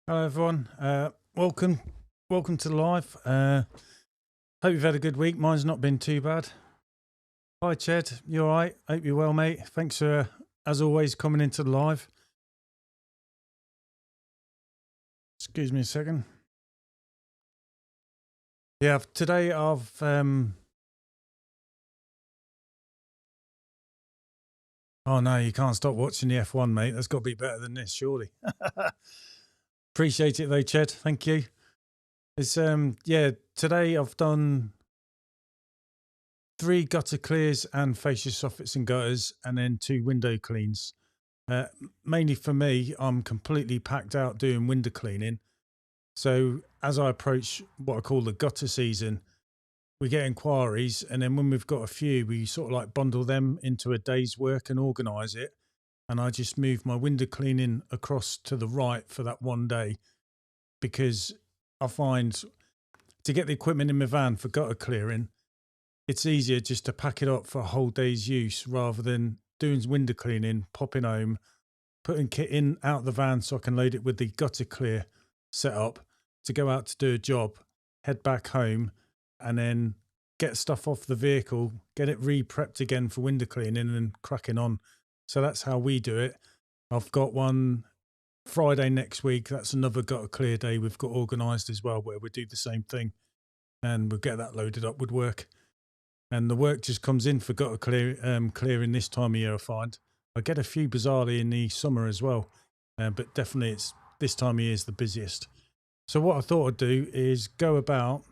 Hello everyone, welcome to the live. Hope you've had a good week. Mine's not been too bad. Hi Ched, you all right? Hope you're well, mate. Thanks for, as always, coming into the live. Excuse me a second. Yeah, today I've oh no, you can't stop watching the F1, mate. That's got to be better than this, surely. Appreciate it though, Ched. Thank you. It's yeah, today I've done 3 gutter clears and fascia soffits and gutters, and then 2 window cleans. Mainly for me, I'm completely packed out doing window cleaning. So as I approach what I call the gutter season, we get inquiries, and then when we've got a few, we sort of like bundle them into a day's work and organise it. And I just move my window cleaning across to the right for that one day, because I find to get the equipment in my van for gutter clearing, it's easier just to pack it up for a whole day's use rather than doing window cleaning, popping home, putting kit in out the van so I can load it with the gutter clear setup to go out to do a job, head back home, and then get stuff off the vehicle, get it re-prepped again for window cleaning and cracking on. So that's how we do it. I've got one Friday next week. That's another gutter clear day we've got organised as well, where we do the same thing, and we'll get that loaded up with work. And the work just comes in for gutter clearing this time of year, I find. I get a few bizarrely in the summer as well, but definitely it's this time of year is the busiest. So what I thought I'd do is go about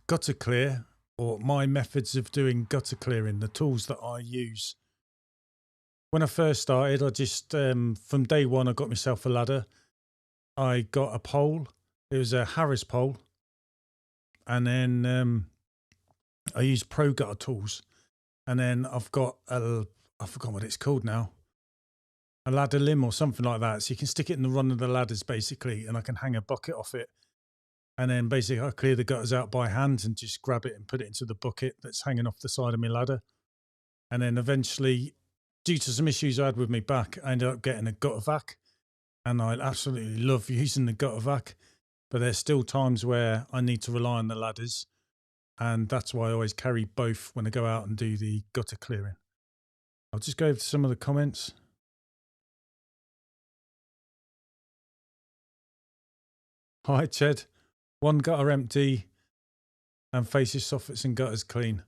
gutter clear, or my methods of doing gutter clearing, the tools that I use. When I first started, I just, from day one, I got myself a ladder. I got a pole. It was a Harris pole. And then I used Pro Gutter tools. And then I've got I forgot what it's called now, a ladder limb or something like that. So you can stick it in the run of the ladders basically, and I can hang a bucket off it. And then basically I clear the gutters out by hand and just grab it and put it into the bucket that's hanging off the side of my ladder. And then eventually, due to some issues I had with my back, I ended up getting a gutter vac, and I absolutely love using the gutter vac. But there's still times where I need to rely on the ladders, and that's why I always carry both when I go out and do the gutter clearing. I'll just go over to some of the comments. Hi, Ched. 1 gutter empty and fascia soffits and gutters clean.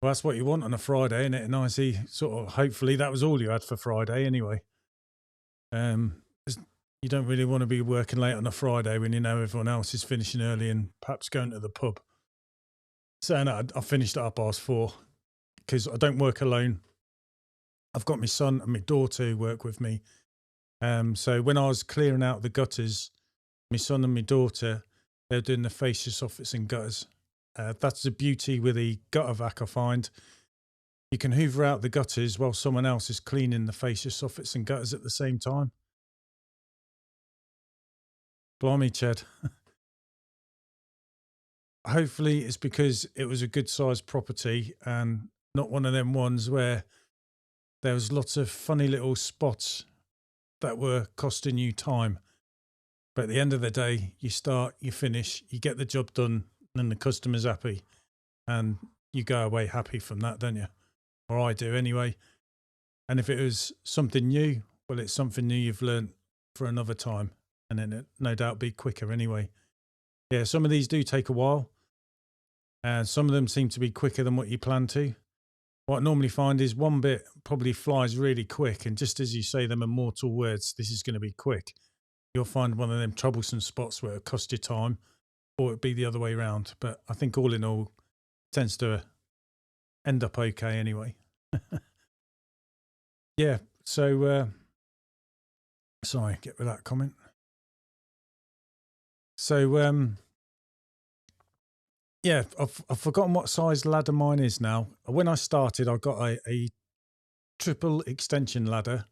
Well, that's what you want on a Friday, isn't it? A nicey sort of, hopefully that was all you had for Friday anyway. You don't really want to be working late on a Friday when you know everyone else is finishing early and perhaps going to the pub. So no, I finished at 4:30 because I don't work alone. I've got my son and my daughter who work with me. So when I was clearing out the gutters, my son and my daughter, they're doing the fascia soffits and gutters. That's the beauty with the gutter vac, I find. You can hoover out the gutters while someone else is cleaning the fascia soffits and gutters at the same time. Blimey, Ched. Hopefully it's because it was a good sized property and not one of them ones where there was lots of funny little spots that were costing you time. But at the end of the day, you start, you finish, you get the job done, and the customer's happy, and you go away happy from that, don't you? Or I do anyway. And if it was something new, well, it's something new you've learned for another time, and then it no doubt be quicker anyway. Yeah, some of these do take a while, and some of them seem to be quicker than what you plan to. What I normally find is one bit probably flies really quick, and just as you say them immortal words, this is going to be quick, you'll find one of them troublesome spots where it costs you time, or it'd be the other way around. But I think all in all, tends to end up okay anyway. Yeah, so sorry, get rid of that comment. So yeah, I've forgotten what size ladder mine is now. When I started, I got a triple extension ladder,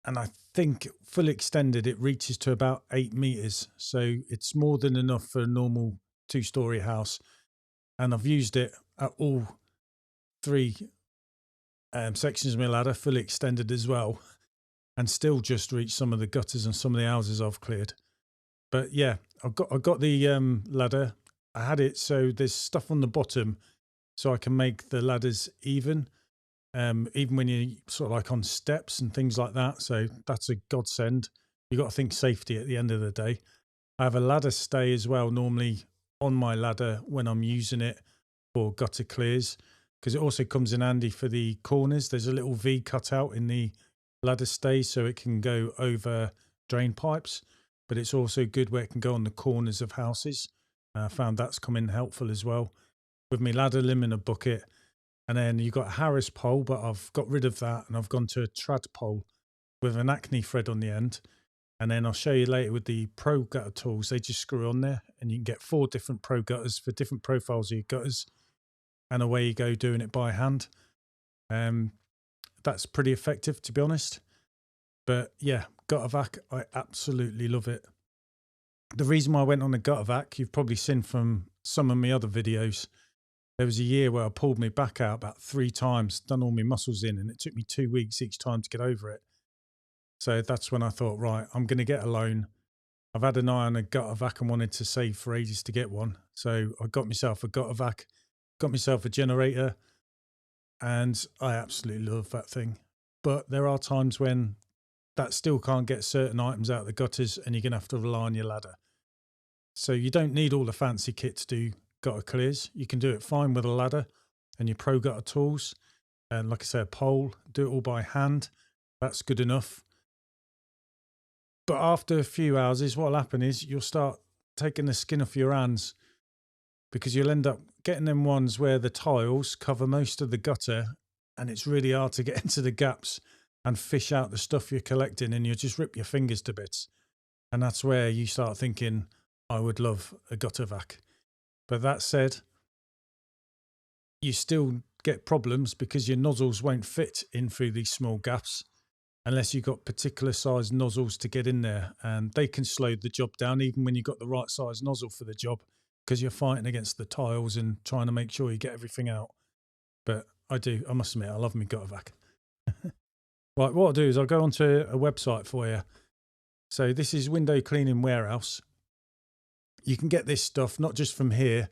and I think fully extended it reaches to about 8 meters. So it's more than enough for a normal 2-story house. And I've used it at all 3 sections of my ladder, fully extended as well. and still just reach some of the gutters and some of the houses I've cleared. But yeah, I got the ladder. I had it so there's stuff on the bottom so I can make the ladders even. Even when you're sort of like on steps and things like that. So that's a godsend. You got to think safety at the end of the day. I have a ladder stay as well, normally on my ladder when I'm using it for gutter clears, because it also comes in handy for the corners. There's a little V cut out in the ladder stay so it can go over drain pipes, but it's also good where it can go on the corners of houses. I found that's come in helpful as well. With my ladder limb in a bucket, and then you've got a Harris pole, but I've got rid of that and I've gone to a trad pole with an acne thread on the end. And then I'll show you later with the pro gutter tools, they just screw on there and you can get 4 different pro gutters for different profiles of your gutters. And away you go doing it by hand. That's pretty effective, to be honest. But yeah, gutter vac, I absolutely love it. The reason why I went on a gutter vac, you've probably seen from some of my other videos. There was a year where I pulled my back out about 3 times, done all my muscles in, and it took me 2 weeks each time to get over it. So that's when I thought, right, I'm going to get a loan. I've had an eye on a gutter vac and wanted to save for ages to get one. So I got myself a gutter vac, got myself a generator, and I absolutely love that thing. But there are times when that still can't get certain items out of the gutters and you're going to have to rely on your ladder. So you don't need all the fancy kit to do gutter clears. You can do it fine with a ladder and your pro gutter tools. And like I said, a pole, do it all by hand. That's good enough. But after a few houses, what'll happen is you'll start taking the skin off your hands, because you'll end up getting them ones where the tiles cover most of the gutter and it's really hard to get into the gaps and fish out the stuff you're collecting, and you'll just rip your fingers to bits. And that's where you start thinking, I would love a gutter vac. But that said, you still get problems because your nozzles won't fit in through these small gaps unless you've got particular size nozzles to get in there, and they can slow the job down even when you've got the right size nozzle for the job, because you're fighting against the tiles and trying to make sure you get everything out. But I must admit, I love my gutter vac. Right, what I'll do is I'll go onto a website for you. So this is Window Cleaning Warehouse. You can get this stuff not just from here.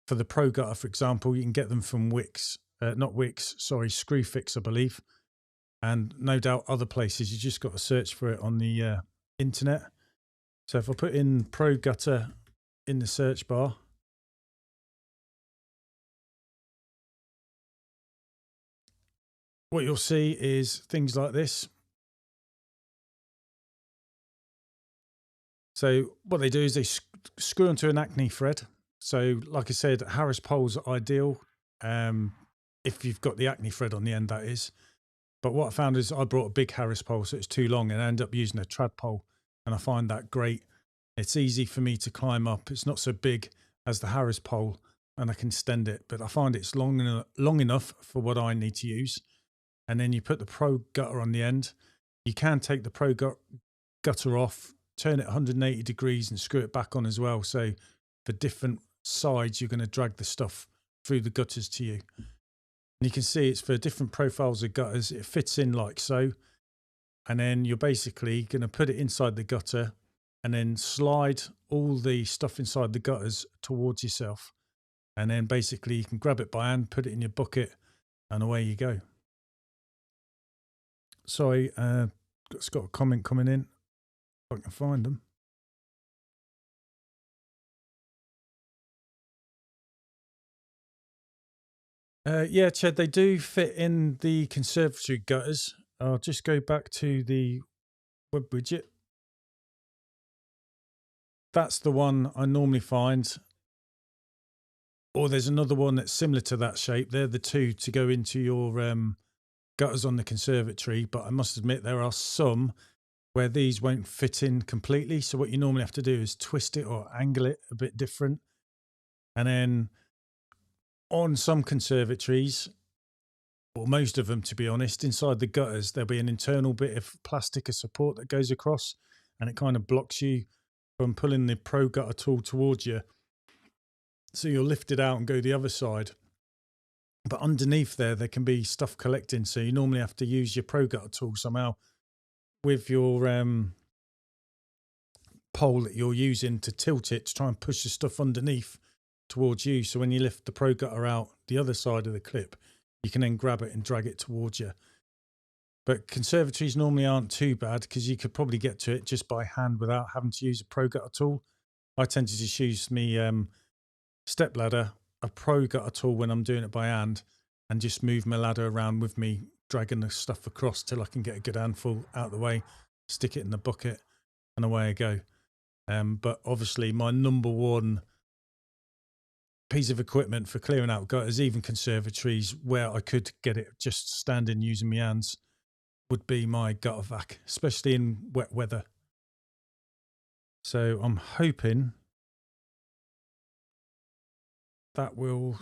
For the pro gutter, for example, you can get them from Screwfix, I believe. And no doubt other places. You just got to search for it on the internet. So if I put in pro gutter in the search bar, what you'll see is things like this. So what they do is they screw onto an acne thread. So like I said, Harris poles are ideal if you've got the acne thread on the end, that is. But what I found is I brought a big Harris pole, so it's too long, and I end up using a trad pole, and I find that great. It's easy for me to climb up. It's not so big as the Harris pole, and I can extend it, but I find it's long enough for what I need to use. And then you put the pro gutter on the end. You can take the pro gutter off, turn it 180 degrees and screw it back on as well. So for different sides, you're going to drag the stuff through the gutters to you. And you can see it's for different profiles of gutters. It fits in like so. And then you're basically going to put it inside the gutter and then slide all the stuff inside the gutters towards yourself. And then basically you can grab it by hand, put it in your bucket, and away you go. Sorry, it's got a comment coming in. If I can find them. Yeah, Chad, they do fit in the conservatory gutters. I'll just go back to the web widget. That's the one I normally find. Or there's another one that's similar to that shape. They're the two to go into your gutters on the conservatory. But I must admit, there are some where these won't fit in completely. So what you normally have to do is twist it or angle it a bit different. And then on some conservatories, or most of them, to be honest, inside the gutters, there'll be an internal bit of plastic of support that goes across, and it kind of blocks you from pulling the pro gutter tool towards you. So you'll lift it out and go the other side. But underneath there can be stuff collecting. So you normally have to use your pro gutter tool somehow with your pole that you're using to tilt it to try and push the stuff underneath towards you. So when you lift the Pro Gutter out the other side of the clip, you can then grab it and drag it towards you. But conservatories normally aren't too bad because you could probably get to it just by hand without having to use a Pro Gutter tool. I tend to just use me step ladder, a Pro Gutter tool when I'm doing it by hand, and just move my ladder around with me, dragging the stuff across till I can get a good handful out of the way, stick it in the bucket, and away I go. But obviously my number one piece of equipment for clearing out gutters, even conservatories where I could get it just standing using my hands, would be my gutter vac, especially in wet weather. So I'm hoping that will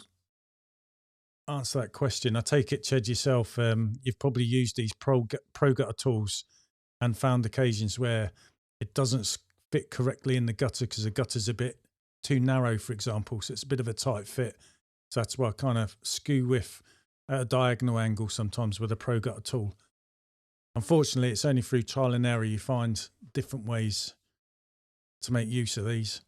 answer that question. I take it, Ched, yourself, you've probably used these pro gutter tools and found occasions where it doesn't fit correctly in the gutter because the gutter's a bit too narrow, for example, so it's a bit of a tight fit. So that's why I kind of skew with at a diagonal angle sometimes with a Pro Gutter tool. Unfortunately, it's only through trial and error you find different ways to make use of these.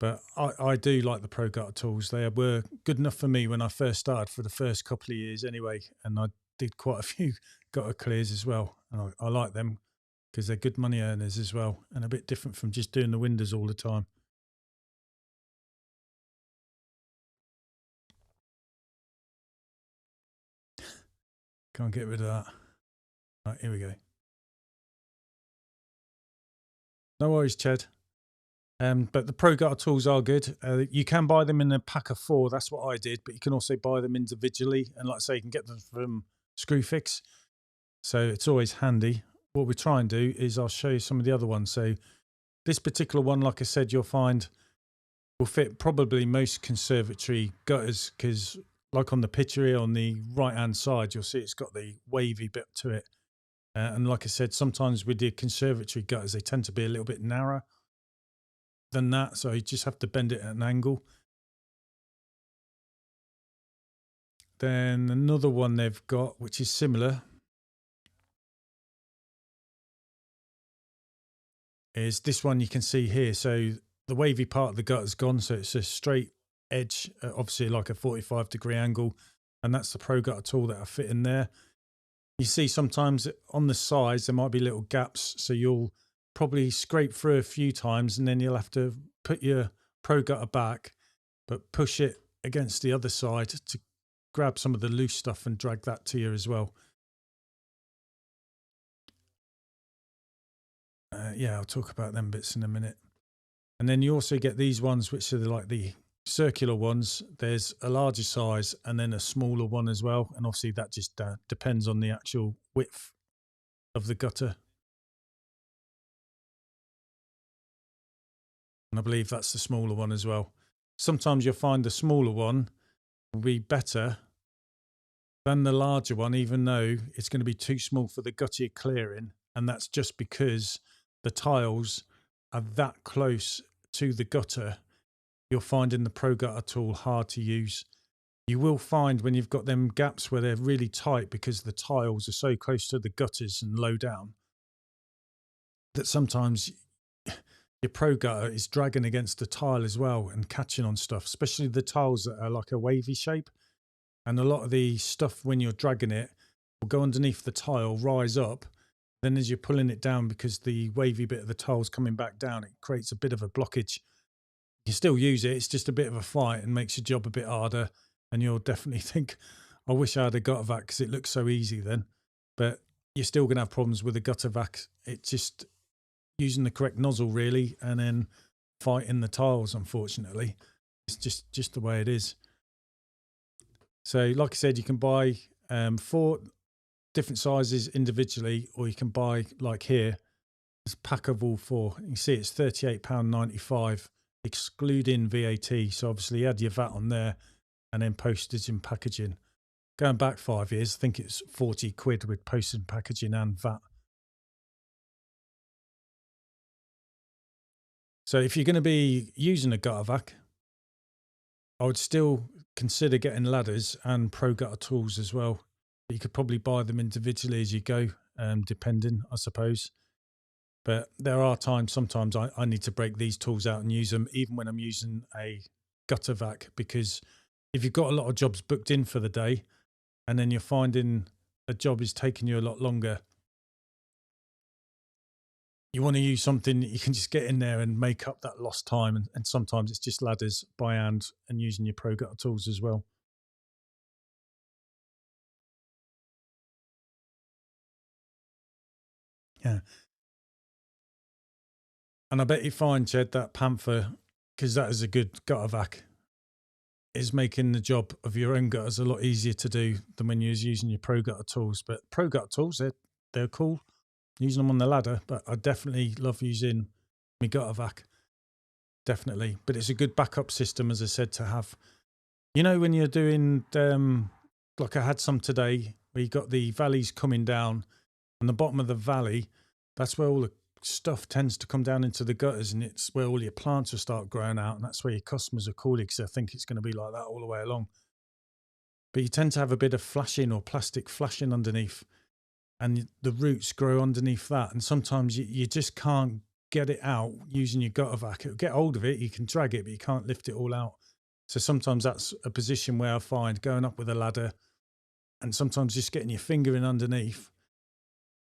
But I do like the Pro Gutter tools. They were good enough for me when I first started for the first couple of years anyway. And I did quite a few gutter clears as well. And I like them because they're good money earners as well. And a bit different from just doing the windows all the time. Can't get rid of that. Right, here we go. No worries, Ched. But the Pro Gutter tools are good. You can buy them in a pack of 4. That's what I did. But you can also buy them individually. And like I say, you can get them from Screwfix. So it's always handy. What we try and do is I'll show you some of the other ones. So this particular one, like I said, you'll find will fit probably most conservatory gutters because like on the picture here on the right hand side, you'll see it's got the wavy bit to it. And like I said, sometimes with the conservatory gutters, they tend to be a little bit narrower than that. So you just have to bend it at an angle. Then another one they've got, which is similar, is this one you can see here. So the wavy part of the gutter's gone. So it's a straight edge, obviously like a 45-degree angle. And that's the Pro Gutter tool that I fit in there. You see sometimes on the sides, there might be little gaps. So you'll probably scrape through a few times and then you'll have to put your Pro Gutter back, but push it against the other side to grab some of the loose stuff and drag that to you as well. Yeah, I'll talk about them bits in a minute. And then you also get these ones, which are like the circular ones. There's a larger size and then a smaller one as well. And obviously that just depends on the actual width of the gutter. And I believe that's the smaller one as well. Sometimes you'll find the smaller one will be better than the larger one, even though it's going to be too small for the gutter you're clearing. And that's just because the tiles are that close to the gutter. You're finding the Pro Gutter tool hard to use. You will find when you've got them gaps where they're really tight because the tiles are so close to the gutters and low down that sometimes your Pro Gutter is dragging against the tile as well and catching on stuff, especially the tiles that are like a wavy shape. And a lot of the stuff when you're dragging it will go underneath the tile, rise up. Then as you're pulling it down, because the wavy bit of the tile's coming back down, it creates a bit of a blockage. You still use it. It's just a bit of a fight and makes your job a bit harder. And you'll definitely think, I wish I had a gutter vac because it looks so easy then. But you're still going to have problems with a gutter vac. It's just using the correct nozzle really, and then fighting the tiles, unfortunately. It's just the way it is. So like I said, you can buy 4 different sizes individually, or you can buy like here, this pack of all 4. You can see it's £38.95, excluding VAT. So obviously you add your VAT on there and then postage and packaging. Going back 5 years, I think it's 40 quid with postage and packaging and VAT. So if you're going to be using a gutter vac, I would still consider getting ladders and Pro Gutter tools as well. You could probably buy them individually as you go, depending, I suppose. But there are times, sometimes I need to break these tools out and use them, even when I'm using a gutter vac, because if you've got a lot of jobs booked in for the day and then you're finding a job is taking you a lot longer, you want to use something that you can just get in there and make up that lost time. And sometimes it's just ladders by hand and using your pro gutter tools as well. Yeah. And I bet you find, Jed, that Panther, because that is a good gutter vac, is making the job of your own gutters a lot easier to do than when you're using your pro gutter tools. But pro gutter tools, they're cool, using them on the ladder. But I definitely love using my gutter vac, definitely. But it's a good backup system, as I said, to have. You know, when you're doing, like I had some today, where you got the valleys coming down, and the bottom of the valley, that's where all the stuff tends to come down into the gutters, and it's where all your plants will start growing out, and that's where your customers are calling, because I think it's going to be like that all the way along. But you tend to have a bit of flashing or plastic flashing underneath, and the roots grow underneath that, and sometimes you just can't get it out using your gutter vac. It'll get hold of it, you can drag it, but you can't lift it all out. So sometimes that's a position where I find going up with a ladder, and sometimes just getting your finger in underneath,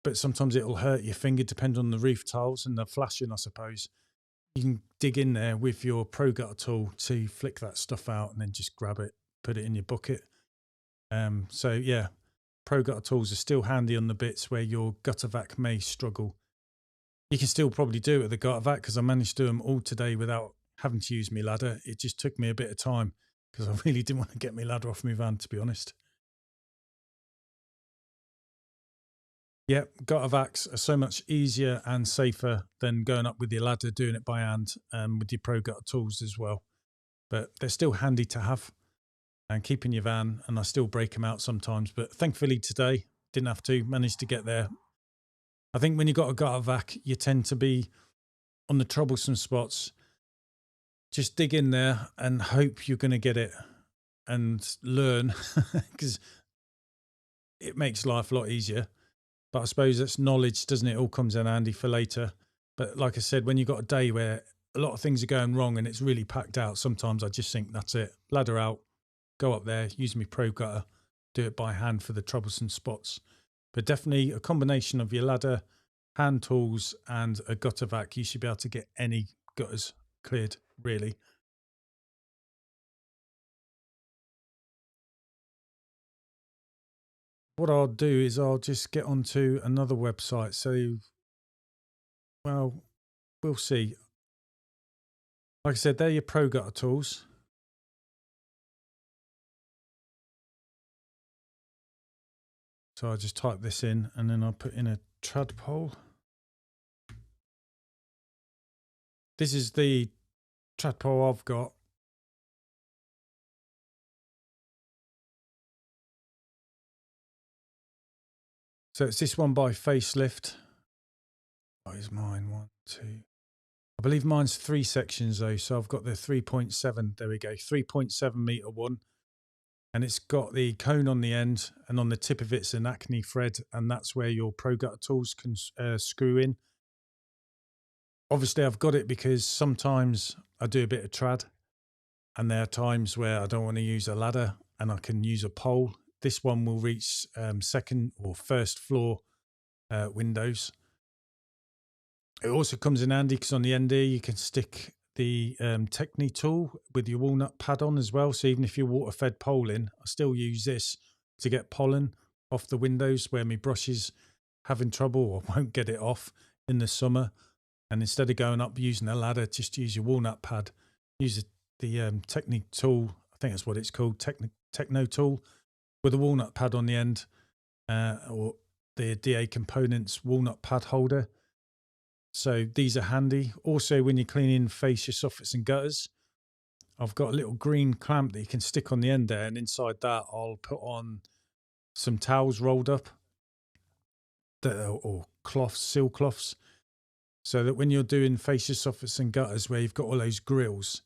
but sometimes it'll hurt your finger, depending on the roof tiles and the flashing, I suppose. You can dig in there with your pro gutter tool to flick that stuff out and then just grab it, put it in your bucket. So yeah, pro gutter tools are still handy on the bits where your gutter vac may struggle. You can still probably do it with the gutter vac, because I managed to do them all today without having to use my ladder. It just took me a bit of time because I really didn't want to get my ladder off my van, to be honest. Yep, gutter vacs are so much easier and safer than going up with your ladder, doing it by hand, with your pro gutter tools as well. But they're still handy to have and keep in your van, and I still break them out sometimes. But thankfully today, didn't have to, managed to get there. I think when you've got a gutter vac, you tend to be on the troublesome spots. Just dig in there and hope you're going to get it and learn, because it makes life a lot easier. But I suppose that's knowledge, doesn't it? All comes in handy for later. But like I said, when you've got a day where a lot of things are going wrong and it's really packed out, sometimes I just think that's it. Ladder out, go up there, use my pro gutter, do it by hand for the troublesome spots. But definitely a combination of your ladder, hand tools, and a gutter vac, you should be able to get any gutters cleared, really. What I'll do is I'll just get onto another website. So, well, we'll see. Like I said, they're your pro gutter tools. So I'll just type this in and then I'll put in a trad pole. This is the trad pole I've got. So it's this one by Facelift. What is mine? 1, 2. I believe mine's 3 sections though. So I've got the 3.7. There we go. 3.7 meter one. And it's got the cone on the end, and on the tip of it's an acne thread. And that's where your pro gutter tools can screw in. Obviously I've got it because sometimes I do a bit of trad, and there are times where I don't want to use a ladder and I can use a pole. This one will reach second or first floor windows. It also comes in handy because on the end here you can stick the Techni tool with your walnut pad on as well. So even if you're water fed pollen, I still use this to get pollen off the windows where my brush is having trouble or won't get it off in the summer. And instead of going up using a ladder, just use your walnut pad. Use the Techni tool, I think that's what it's called, Techno tool, with a walnut pad on the end, or the DA Components walnut pad holder. So these are handy. Also, when you're cleaning fascia, soffits and gutters, I've got a little green clamp that you can stick on the end there, and inside that I'll put on some towels rolled up, or cloths, seal cloths, so that when you're doing fascia, soffits and gutters where you've got all those grills,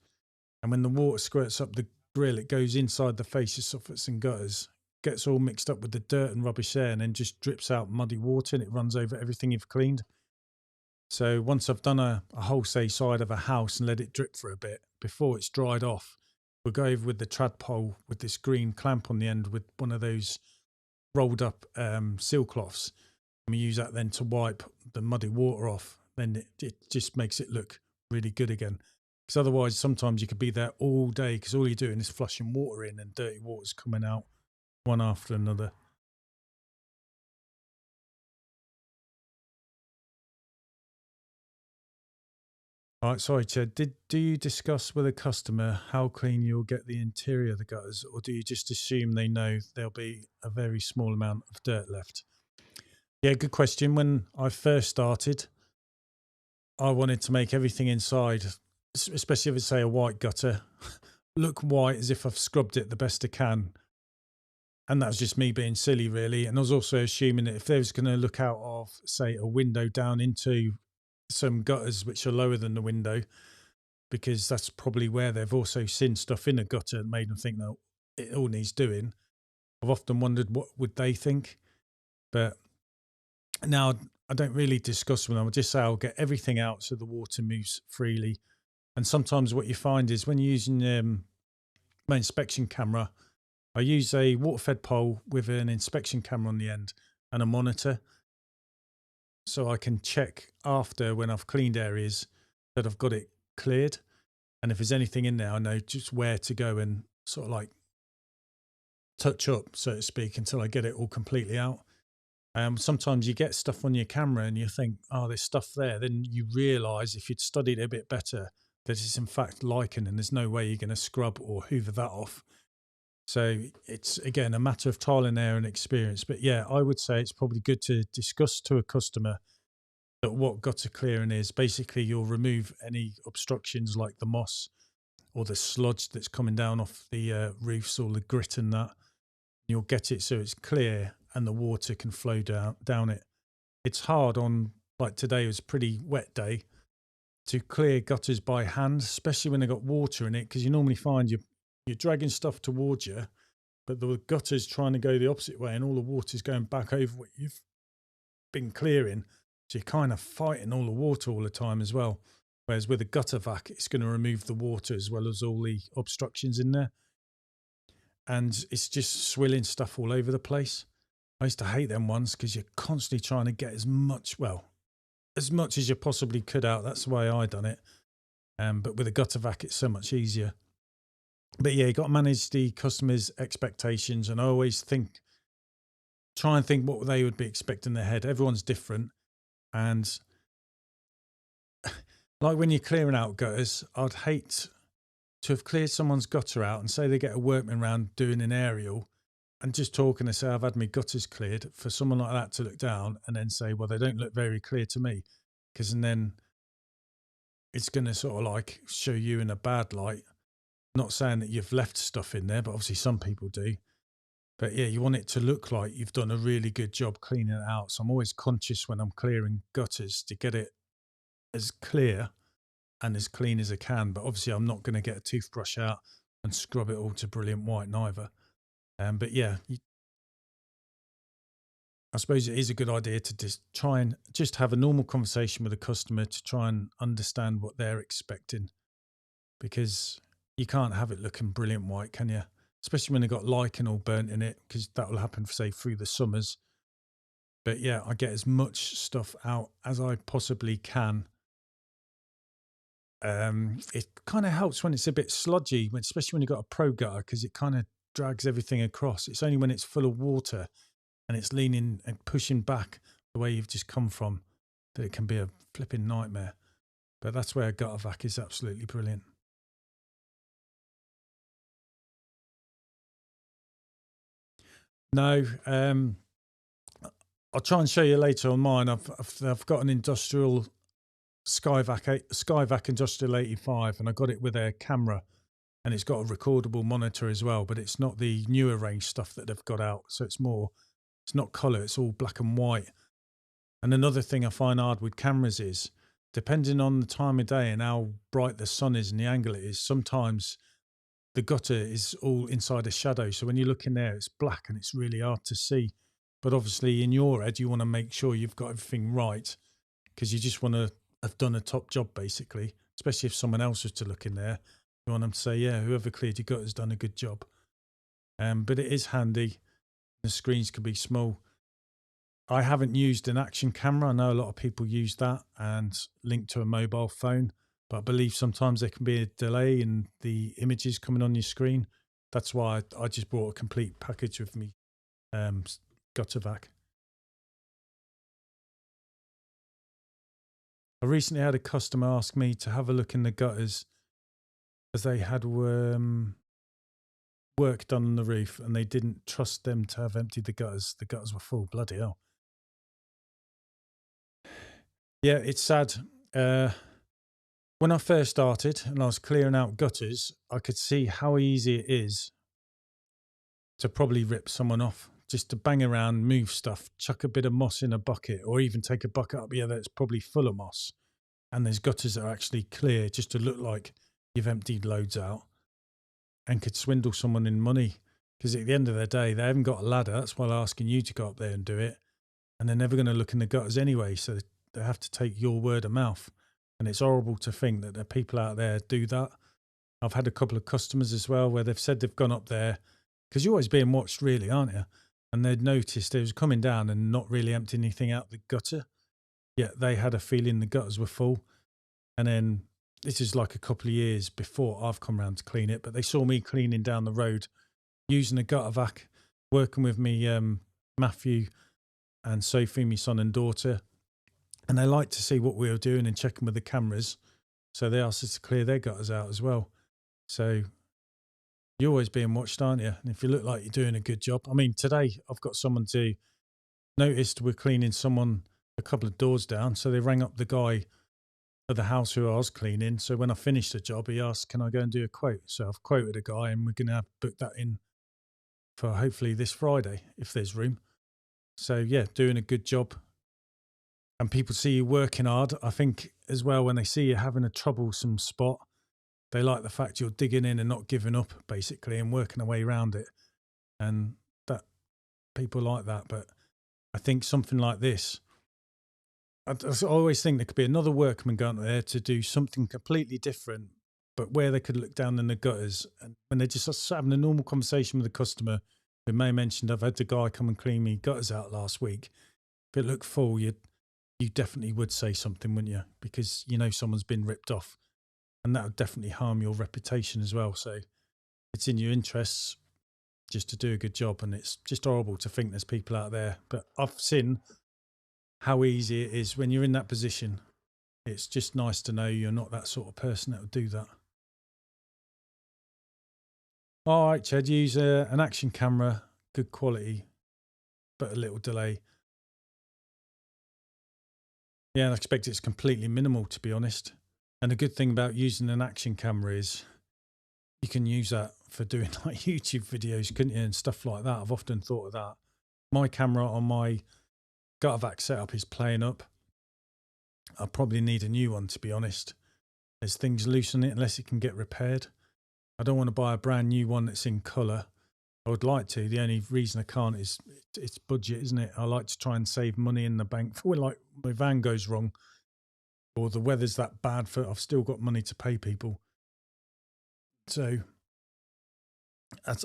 and when the water squirts up the grill, it goes inside the fascia, soffits and gutters, gets all mixed up with the dirt and rubbish there, and then just drips out muddy water and it runs over everything you've cleaned. So once I've done a whole, say, side of a house and let it drip for a bit before it's dried off, we'll go over with the trad pole with this green clamp on the end with one of those rolled up seal cloths. And we use that then to wipe the muddy water off. Then it just makes it look really good again. Because otherwise, sometimes you could be there all day because all you're doing is flushing water in and dirty water's coming out one after another. All right, sorry, Chad. Do you discuss with a customer how clean you'll get the interior of the gutters, or do you just assume they know there'll be a very small amount of dirt left? Yeah, good question. When I first started, I wanted to make everything inside, especially if it's, say, a white gutter, look white as if I've scrubbed it the best I can. And that was just me being silly, really. And I was also assuming that if they was going to look out of, say, a window down into some gutters which are lower than the window, because that's probably where they've also seen stuff in a gutter and made them think that it all needs doing. I've often wondered what would they think, but now I don't really discuss with them. I just say I'll get everything out so the water moves freely. And sometimes what you find is when you're using my inspection camera, I use a water-fed pole with an inspection camera on the end and a monitor, so I can check after when I've cleaned areas that I've got it cleared. And if there's anything in there, I know just where to go and sort of like touch up, so to speak, until I get it all completely out. Sometimes you get stuff on your camera and you think, oh, there's stuff there. Then you realise if you'd studied it a bit better that it's in fact lichen and there's no way you're going to scrub or hoover that off. So it's, again, a matter of trial and error and experience. But yeah, I would say it's probably good to discuss to a customer that what gutter clearing is. Basically, you'll remove any obstructions like the moss or the sludge that's coming down off the roofs or the grit and that. You'll get it so it's clear and the water can flow down it. It's hard on, like today was a pretty wet day, to clear gutters by hand, especially when they've got water in it, because you normally find you're dragging stuff towards you, but the gutter's trying to go the opposite way and all the water's going back over what you've been clearing. So you're kind of fighting all the water all the time as well. Whereas with a gutter vac, it's going to remove the water as well as all the obstructions in there. And it's just swilling stuff all over the place. I used to hate them ones because you're constantly trying to get as much as you possibly could out. That's the way I done it. But with a gutter vac, it's so much easier. But yeah, you got to manage the customer's expectations. And I always try and think what they would be expecting in their head. Everyone's different. And like when you're clearing out gutters, I'd hate to have cleared someone's gutter out and say they get a workman round doing an aerial and just talking and say, I've had my gutters cleared, for someone like that to look down and then say, well, they don't look very clear to me. Because then it's going to sort of like show you in a bad light. Not saying that you've left stuff in there, but obviously some people do. But yeah, you want it to look like you've done a really good job cleaning it out. So I'm always conscious when I'm clearing gutters to get it as clear and as clean as I can. But obviously I'm not going to get a toothbrush out and scrub it all to brilliant white neither. But yeah, I suppose it is a good idea to just try and just have a normal conversation with a customer to try and understand what they're expecting, because you can't have it looking brilliant white, can you? Especially when they've got lichen all burnt in it, because that will happen, say, through the summers. But yeah, I get as much stuff out as I possibly can. It kind of helps when it's a bit sludgy, especially when you've got a pro gutter, because it kind of drags everything across. It's only when it's full of water and it's leaning and pushing back the way you've just come from that it can be a flipping nightmare. But that's where a gutter vac is absolutely brilliant. No, I'll try and show you later on mine. I've got an industrial Skyvac Industrial 85, and I got it with a camera, and it's got a recordable monitor as well. But it's not the newer range stuff that they've got out, so it's not colour. It's all black and white. And another thing I find hard with cameras is, depending on the time of day and how bright the sun is and the angle it is, sometimes the gutter is all inside a shadow. So when you look in there, it's black and it's really hard to see. But obviously in your head, you want to make sure you've got everything right, because you just want to have done a top job, basically, especially if someone else was to look in there. You want them to say, yeah, whoever cleared your gutters done a good job. But it is handy. The screens can be small. I haven't used an action camera. I know a lot of people use that and link to a mobile phone, but I believe sometimes there can be a delay in the images coming on your screen. That's why I just brought a complete package with me, gutter vac. I recently had a customer ask me to have a look in the gutters as they had work done on the roof and they didn't trust them to have emptied the gutters. The gutters were full. Bloody hell. Yeah, it's sad. When I first started and I was clearing out gutters, I could see how easy it is to probably rip someone off, just to bang around, move stuff, chuck a bit of moss in a bucket, or even take a bucket up here that's probably full of moss. And there's gutters that are actually clear just to look like you've emptied loads out, and could swindle someone in money. Because at the end of the day, they haven't got a ladder. That's why they're asking you to go up there and do it. And they're never going to look in the gutters anyway. So they have to take your word of mouth. And it's horrible to think that there are people out there do that. I've had a couple of customers as well where they've said they've gone up there, because you're always being watched really, aren't you? And they'd noticed they was coming down and not really emptying anything out the gutter. Yet they had a feeling the gutters were full. And then this is like a couple of years before I've come around to clean it, but they saw me cleaning down the road using a gutter vac, working with me, Matthew and Sophie, my son and daughter. And they liked to see what we were doing and checking with the cameras. So they asked us to clear their gutters out as well. So you're always being watched, aren't you? And if you look like you're doing a good job. I mean, today I've got someone to noticed we're cleaning someone a couple of doors down. So they rang up the guy of the house who I was cleaning. So when I finished the job, he asked, can I go and do a quote? So I've quoted a guy and we're going to book that in for hopefully this Friday, if there's room. So yeah, doing a good job. And people see you working hard. I think as well, when they see you having a troublesome spot, they like the fact you're digging in and not giving up, basically, and working away around it. And that people like that. But I think something like this, I always think there could be another workman going there to do something completely different, but where they could look down in the gutters. And when they're just having a normal conversation with the customer, who may mentioned, I've had the guy come and clean me gutters out last week. If it looked full, you definitely would say something, wouldn't you? Because you know someone's been ripped off, and that would definitely harm your reputation as well. So it's in your interests just to do a good job, and it's just horrible to think there's people out there. But I've seen how easy it is when you're in that position. It's just nice to know you're not that sort of person that would do that. All right, Chad, use an action camera, good quality, but a little delay. Yeah, and I expect it's completely minimal, to be honest. And the good thing about using an action camera is you can use that for doing like YouTube videos, couldn't you, and stuff like that. I've often thought of that. My camera on my gutter vac setup is playing up. I probably need a new one, to be honest. There's things loose on it unless it can get repaired. I don't want to buy a brand new one that's in colour. I would like to. The only reason I can't is it's budget, isn't it? I like to try and save money in the bank for when like my van goes wrong or the weather's that bad for I've still got money to pay people. So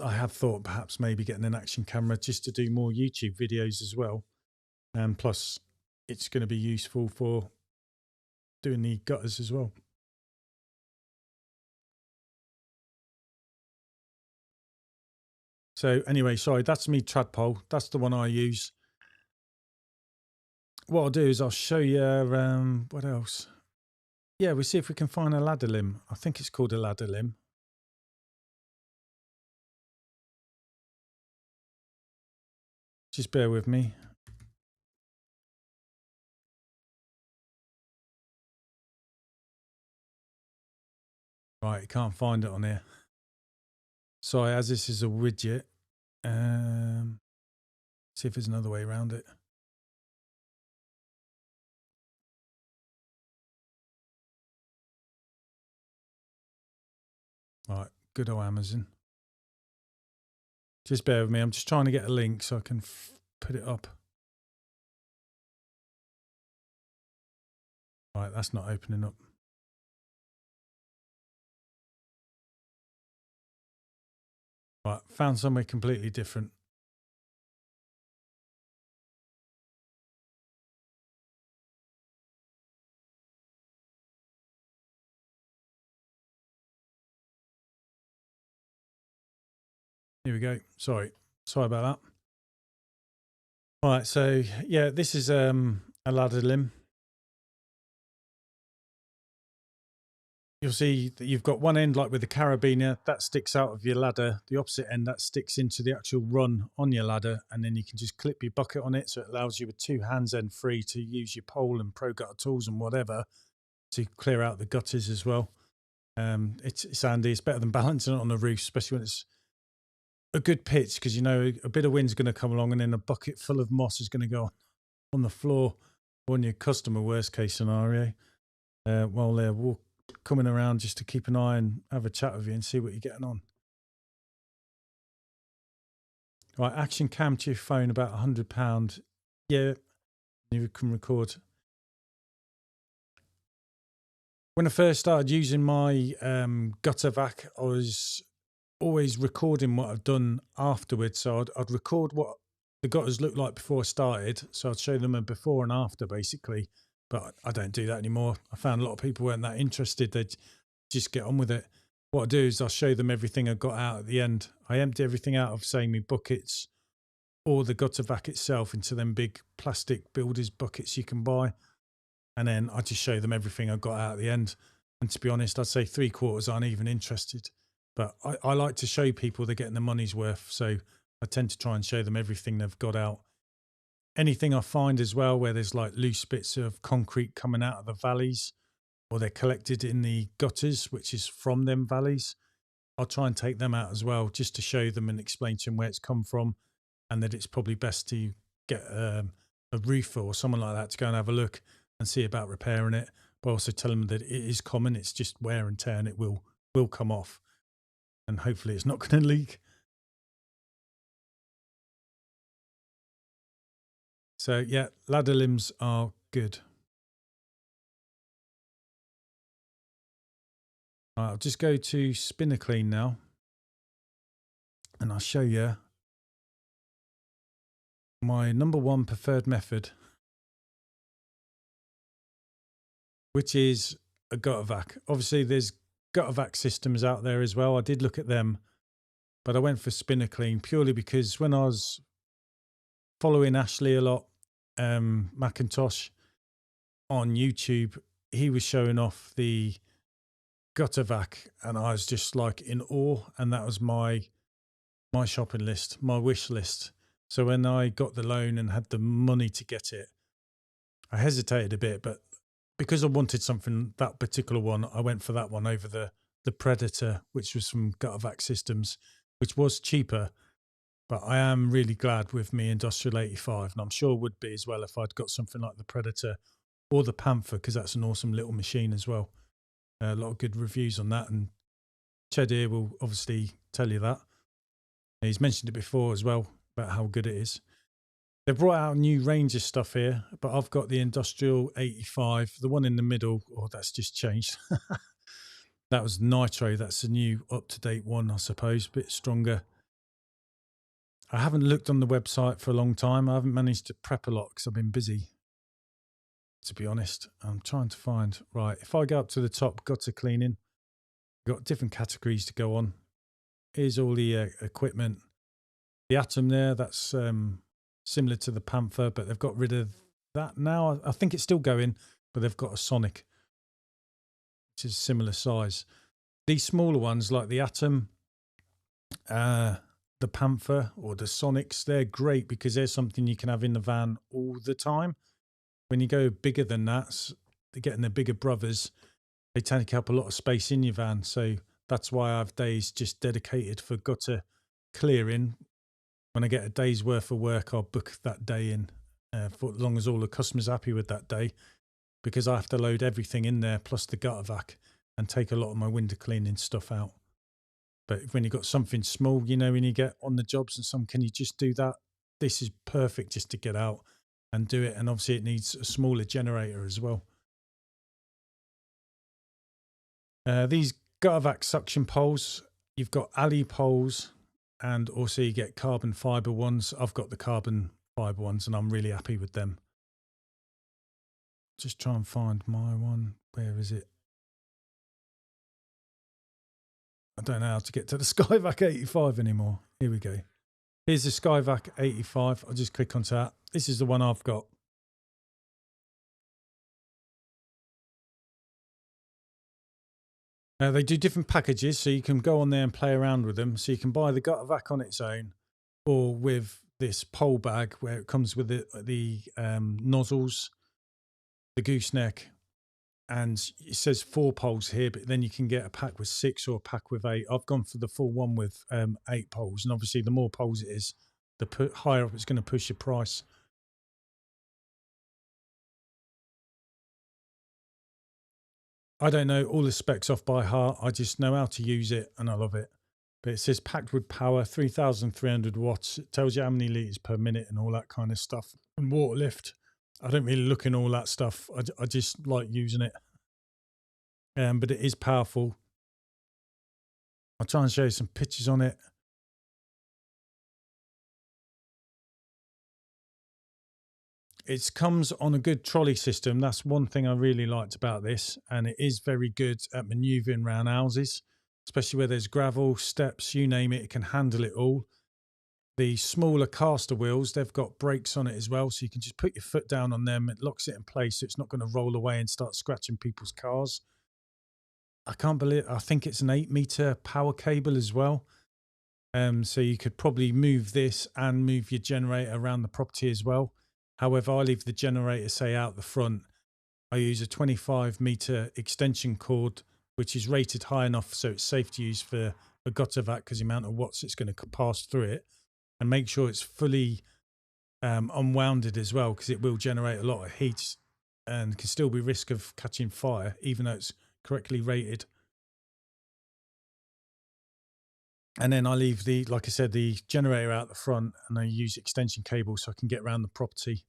I have thought perhaps maybe getting an action camera just to do more YouTube videos as well. And plus it's going to be useful for doing the gutters as well. So anyway, sorry, that's me Tradpole. That's the one I use. What I'll do is I'll show you what else. Yeah, we'll see if we can find a ladder limb. I think it's called a ladder limb. Just bear with me. Right, can't find it on here. Sorry, as this is a widget. See if there's another way around it. Right, good old Amazon. Just bear with me. I'm just trying to get a link so I can put it up. Right, that's not opening up. Right, found somewhere completely different. Here we go. Sorry about that. Right, so yeah, this is a ladder limb. You'll see that you've got one end like with the carabiner that sticks out of your ladder, the opposite end that sticks into the actual run on your ladder, and then you can just clip your bucket on it, so it allows you with two hands end free to use your pole and pro gutter tools and whatever to clear out the gutters as well. It's handy. It's better than balancing it on the roof, especially when it's a good pitch, because you know a bit of wind's going to come along and then a bucket full of moss is going to go on the floor or on your customer, worst case scenario, while they're coming around just to keep an eye and have a chat with you and see what you're getting on. Right, action cam to your phone, about £100. Yeah, you can record. When I first started using my gutter vac, I was always recording what I've done afterwards. So I'd record what the gutters looked like before I started. So I'd show them a before and after, basically. But I don't do that anymore. I found a lot of people weren't that interested. They'd just get on with it. What I do is I'll show them everything I got out at the end. I empty everything out of, say, my buckets or the gutter vac itself into them big plastic builders buckets you can buy. And then I just show them everything I got out at the end. And to be honest, I'd say 3/4 aren't even interested. But I like to show people they're getting the money's worth. So I tend to try and show them everything they've got out. Anything I find as well where there's like loose bits of concrete coming out of the valleys or they're collected in the gutters, which is from them valleys, I'll try and take them out as well, just to show them and explain to them where it's come from and that it's probably best to get a roofer or someone like that to go and have a look and see about repairing it. But also tell them that it is common, it's just wear and tear and it will come off. And hopefully it's not going to leak. So yeah, ladder limbs are good. Right, I'll just go to spinner clean now and I'll show you my number one preferred method, which is a gutter vac. Obviously there's gutter vac systems out there as well. I did look at them, but I went for spinner clean purely because when I was following Ashley a lot, Macintosh on YouTube, he was showing off the gutter vac and I was just like in awe, and that was my shopping list, my wish list. So when I got the loan and had the money to get it, I hesitated a bit, but because I wanted something, that particular one, I went for that one over the Predator, which was from Gutter Vac Systems, which was cheaper. But I am really glad with me Industrial 85, and I'm sure would be as well if I'd got something like the Predator or the Panther, because that's an awesome little machine as well. A lot of good reviews on that, and Ched here will obviously tell you that. He's mentioned it before as well about how good it is. They've brought out new range of stuff here, but I've got the Industrial 85, the one in the middle. Oh, that's just changed. That was Nitro. That's a new up-to-date one, I suppose, a bit stronger. I haven't looked on the website for a long time. I haven't managed to prep a lot because I've been busy, to be honest. I'm trying to find, right, if I go up to the top, gutter cleaning, got different categories to go on. Here's all the equipment. The Atom there, that's similar to the Panther, but they've got rid of that now. I think it's still going, but they've got a Sonic, which is similar size. These smaller ones like the Atom, the Panther or the Sonics, they're great because there's something you can have in the van all the time. When you go bigger than that, they're getting the bigger brothers, they take up a lot of space in your van. So that's why I have days just dedicated for gutter clearing. When I get a day's worth of work, I'll book that day in for as long as all the customers are happy with that day, because I have to load everything in there plus the gutter vac and take a lot of my window cleaning stuff out. But when you've got something small, you know, when you get on the jobs and some, can you just do that? This is perfect just to get out and do it. And obviously it needs a smaller generator as well. These gutter vac suction poles, you've got alley poles, and also you get carbon fiber ones. I've got the carbon fiber ones and I'm really happy with them. Just try and find my one. Where is it? I don't know how to get to the Skyvac 85 anymore. Here we go. Here's the Skyvac 85. I'll just click onto that. This is the one I've got. They do different packages, so you can go on there and play around with them. So you can buy the gutter vac on its own, or with this pole bag where it comes with the nozzles, the gooseneck, and it says 4 poles here, but then you can get a pack with 6 or a pack with 8. I've gone for the full one with 8 poles, and obviously the more poles it is, the higher up it's going to push your price. I don't know all the specs off by heart. I just know how to use it and I love it. But it says packed with power, 3,300 watts. It tells you how many litres per minute and all that kind of stuff. And water lift. I don't really look in all that stuff. I just like using it. But it is powerful. I'll try and show you some pictures on it. It comes on a good trolley system. That's one thing I really liked about this. And it is very good at manoeuvring around houses, especially where there's gravel, steps, you name it, it can handle it all. The smaller caster wheels, they've got brakes on it as well. So you can just put your foot down on them. It locks it in place. So it's not going to roll away and start scratching people's cars. I can't believe, I think it's an 8-meter power cable as well. So you could probably move this and move your generator around the property as well. However, I leave the generator, say, out the front. I use a 25-meter extension cord, which is rated high enough so it's safe to use for a gutter vac because the amount of watts it's going to pass through it, and make sure it's fully unwounded as well, because it will generate a lot of heat and can still be risk of catching fire, even though it's correctly rated. And then I leave the, like I said, the generator out the front, and I use extension cable so I can get around the property.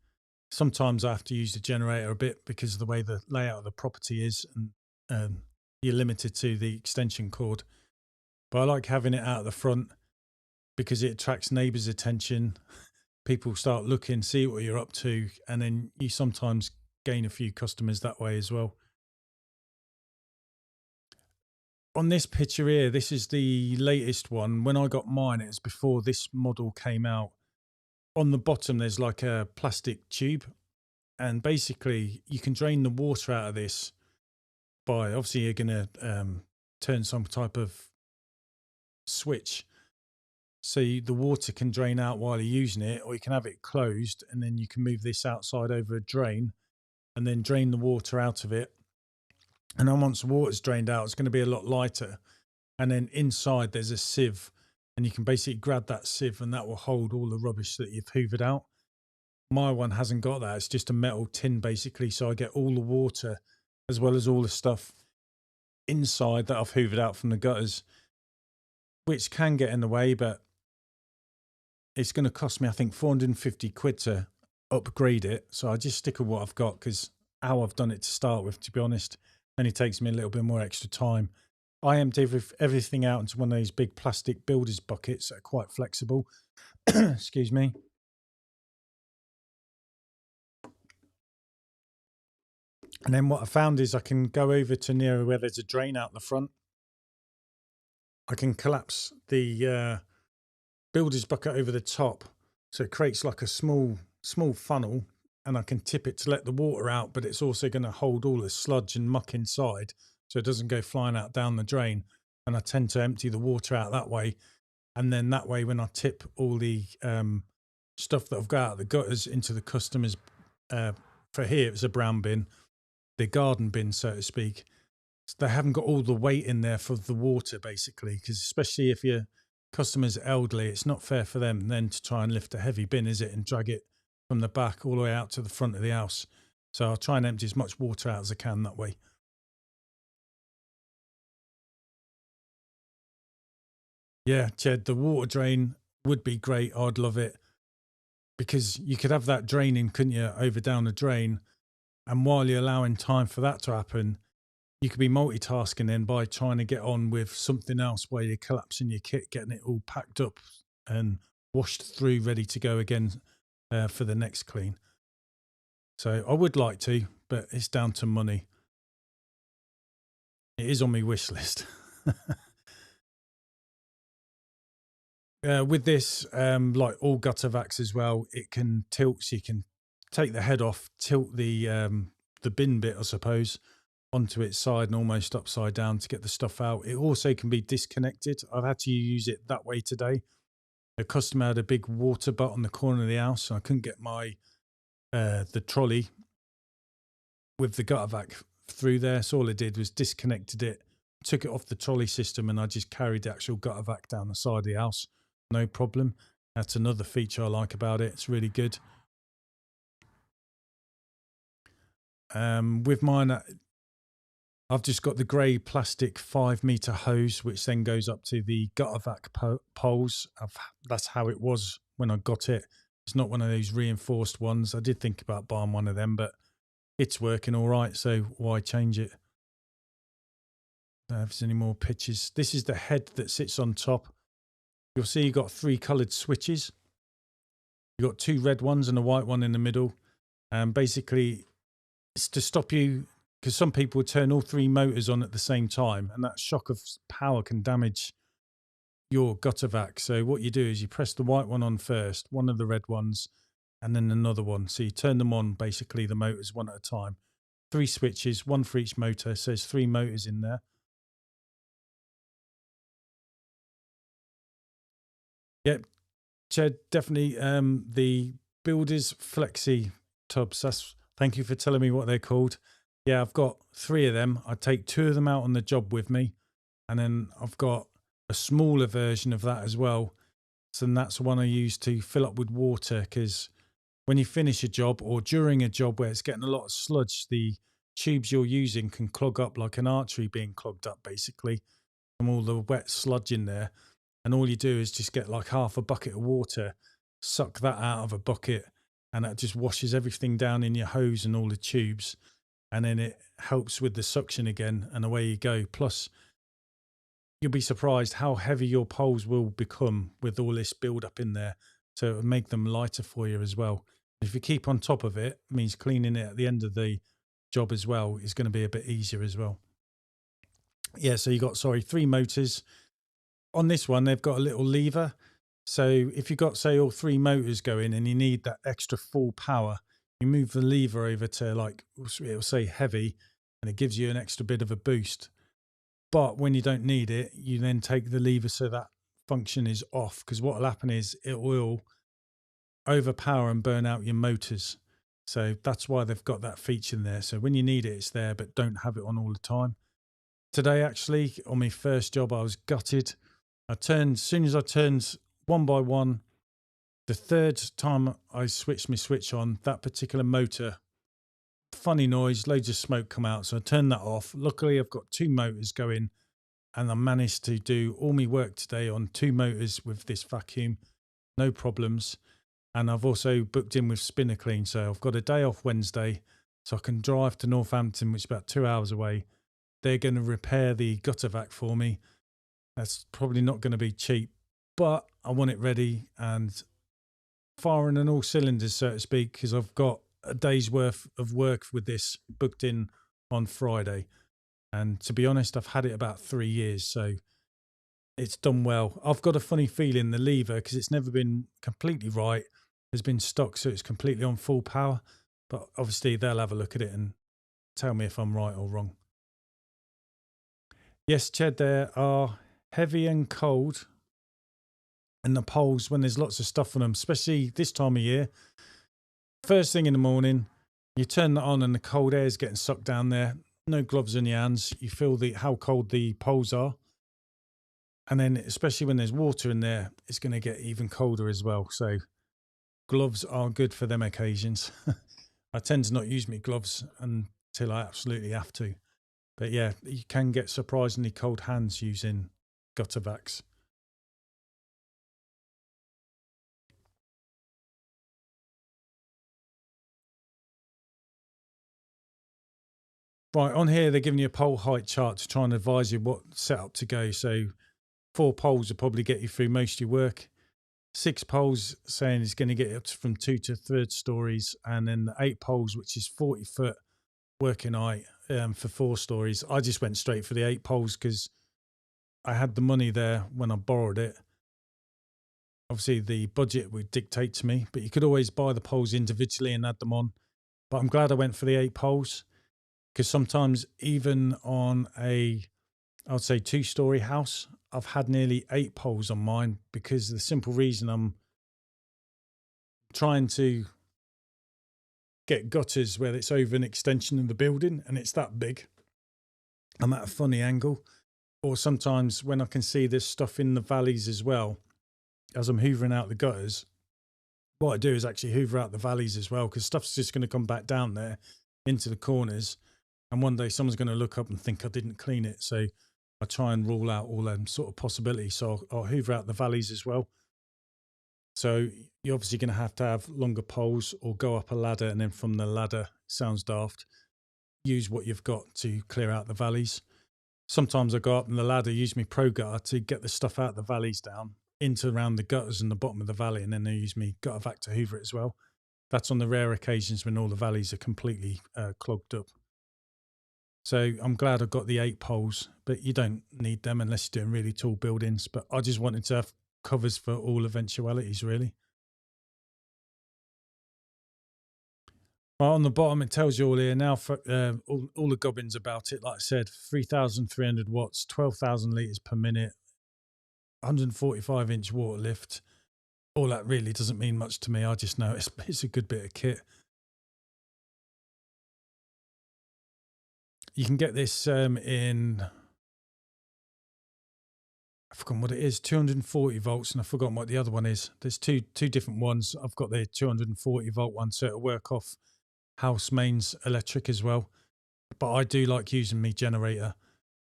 Sometimes I have to use the generator a bit because of the way the layout of the property is, and you're limited to the extension cord. But I like having it out at the front because it attracts neighbours' attention. People start looking, see what you're up to, and then you sometimes gain a few customers that way as well. On this picture here, this is the latest one. When I got mine, it was before this model came out. On the bottom, there's like a plastic tube, and basically you can drain the water out of this by, obviously you're going to turn some type of switch so the water can drain out while you're using it, or you can have it closed and then you can move this outside over a drain and then drain the water out of it. And then once the water's drained out, it's going to be a lot lighter. And then inside there's a sieve, and you can basically grab that sieve and that will hold all the rubbish that you've hoovered out. My one hasn't got that. It's just a metal tin basically. So I get all the water as well as all the stuff inside that I've hoovered out from the gutters, which can get in the way, but it's going to cost me, I think, 450 quid to upgrade it. So I just stick with what I've got, because how I've done it to start with, to be honest, only takes me a little bit more extra time. I empty everything out into one of those big plastic builder's buckets that are quite flexible. Excuse me. And then what I found is I can go over to near where there's a drain out the front. I can collapse the builder's bucket over the top, so it creates like a small funnel, and I can tip it to let the water out, but it's also going to hold all the sludge and muck inside so it doesn't go flying out down the drain. And I tend to empty the water out that way, and then that way when I tip all the stuff that I've got out of the gutters into the customers, for here it's a brown bin, the garden bin so to speak, they haven't got all the weight in there for the water basically, because especially if your customer's elderly, it's not fair for them then to try and lift a heavy bin, is it, and drag it from the back all the way out to the front of the house. So I'll try and empty as much water out as I can that way. Yeah, Jed, the water drain would be great. I'd love it, because you could have that draining, couldn't you, over down the drain, and while you're allowing time for that to happen, you could be multitasking then by trying to get on with something else while you're collapsing your kit, getting it all packed up and washed through, ready to go again for the next clean. So I would like to, but it's down to money. It is on my wish list. With this, like all gutter vacs as well, it can tilt, so you can take the head off, tilt the bin bit, I suppose, onto its side and almost upside down to get the stuff out. It also can be disconnected. I've had to use it that way today. A customer had a big water butt on the corner of the house, and I couldn't get my the trolley with the gutter vac through there. So all I did was disconnected it, took it off the trolley system, and I just carried the actual gutter vac down the side of the house. No problem. That's another feature I like about it. It's really good. With mine, I've just got the grey plastic 5-metre hose, which then goes up to the gutter vac poles. That's how it was when I got it. It's not one of those reinforced ones. I did think about buying one of them, but it's working all right, so why change it? If there's any more pictures. This is the head that sits on top. You'll see you've got 3 coloured switches. You've got 2 red ones and a white one in the middle. And basically, it's to stop you, because some people turn all 3 motors on at the same time, and that shock of power can damage your gutter vac. So what you do is you press the white one on first, one of the red ones, and then another one. So you turn them on, basically the motors one at a time. 3 switches, 1 for each motor. So there's 3 motors in there. Yep, Chad, definitely the Builders Flexi tubs. Thank you for telling me what they're called. Yeah, I've got 3 of them. I take 2 of them out on the job with me, and then I've got a smaller version of that as well. So that's one I use to fill up with water, because when you finish a job or during a job where it's getting a lot of sludge, the tubes you're using can clog up like an artery being clogged up, basically, from all the wet sludge in there. And all you do is just get like half a bucket of water, suck that out of a bucket, and that just washes everything down in your hose and all the tubes. And then it helps with the suction again, and away you go. Plus, you'll be surprised how heavy your poles will become with all this build up in there. So it'll make them lighter for you as well. If you keep on top of it, it means cleaning it at the end of the job as well is going to be a bit easier as well. Yeah, so you got, 3 motors. On this one, they've got a little lever. So if you've got, say, all 3 motors going and you need that extra full power, you move the lever over to, like, it'll say heavy, and it gives you an extra bit of a boost. But when you don't need it, you then take the lever so that function is off, because what will happen is it will overpower and burn out your motors. So that's why they've got that feature in there. So when you need it, it's there, but don't have it on all the time. Today, actually, on my first job, I was gutted. As soon as I turned one by one, the 3rd time I switched my switch on, that particular motor, funny noise, loads of smoke come out. So I turned that off. Luckily, I've got 2 motors going, and I managed to do all my work today on 2 motors with this vacuum, no problems. And I've also booked in with Spinner Clean. So I've got a day off Wednesday, so I can drive to Northampton, which is about 2 hours away. They're going to repair the gutter vac for me. That's probably not going to be cheap, but I want it ready and firing on all cylinders, so to speak, because I've got a day's worth of work with this booked in on Friday. And to be honest, I've had it about 3 years, so it's done well. I've got a funny feeling the lever, because it's never been completely right, has been stuck, so it's completely on full power. But obviously they'll have a look at it and tell me if I'm right or wrong. Yes, Ched, there are heavy and cold, and the poles when there's lots of stuff on them, especially this time of year. First thing in the morning, you turn that on and the cold air is getting sucked down there. No gloves in your hands. You feel how cold the poles are. And then especially when there's water in there, it's going to get even colder as well. So gloves are good for them occasions. I tend to not use my gloves until I absolutely have to. But yeah, you can get surprisingly cold hands using gutter vacs. Right, on here they're giving you a pole height chart to try and advise you what setup to go. So 4 poles will probably get you through most of your work. 6 poles saying it's going to get you up to from 2 to 3 stories, and then the 8 poles, which is 40-foot working height for 4 stories. I just went straight for the 8 poles because I had the money there when I borrowed it. Obviously the budget would dictate to me, but you could always buy the poles individually and add them on. But I'm glad I went for the 8 poles, because sometimes even on a, I'd say 2-story house, I've had nearly 8 poles on mine, because the simple reason I'm trying to get gutters where it's over an extension of the building and it's that big, I'm at a funny angle. Or sometimes when I can see this stuff in the valleys as well, as I'm hoovering out the gutters, what I do is actually hoover out the valleys as well, because stuff's just going to come back down there into the corners, and one day someone's going to look up and think I didn't clean it. So I try and rule out all them sort of possibilities. So I'll hoover out the valleys as well. So you're obviously going to have longer poles, or go up a ladder, and then from the ladder, sounds daft, use what you've got to clear out the valleys. Sometimes I go up in the ladder, use my pro gutter to get the stuff out the valleys down into around the gutters and the bottom of the valley, and then I use my gutter vac to hoover it as well. That's on the rare occasions when all the valleys are completely clogged up. So I'm glad I got the 8 poles, but you don't need them unless you're doing really tall buildings. But I just wanted to have covers for all eventualities, really. Well, on the bottom, it tells you all here now for all the gubbins about it. Like I said, 3,300 watts, 12,000 litres per minute, 145-inch water lift. All that really doesn't mean much to me. I just know it's a good bit of kit. You can get this in, I've forgotten what it is, 240 volts, and I've forgotten what the other one is. There's two different ones. I've got the 240 volt one, so it'll work off house mains electric as well. But I do like using my generator,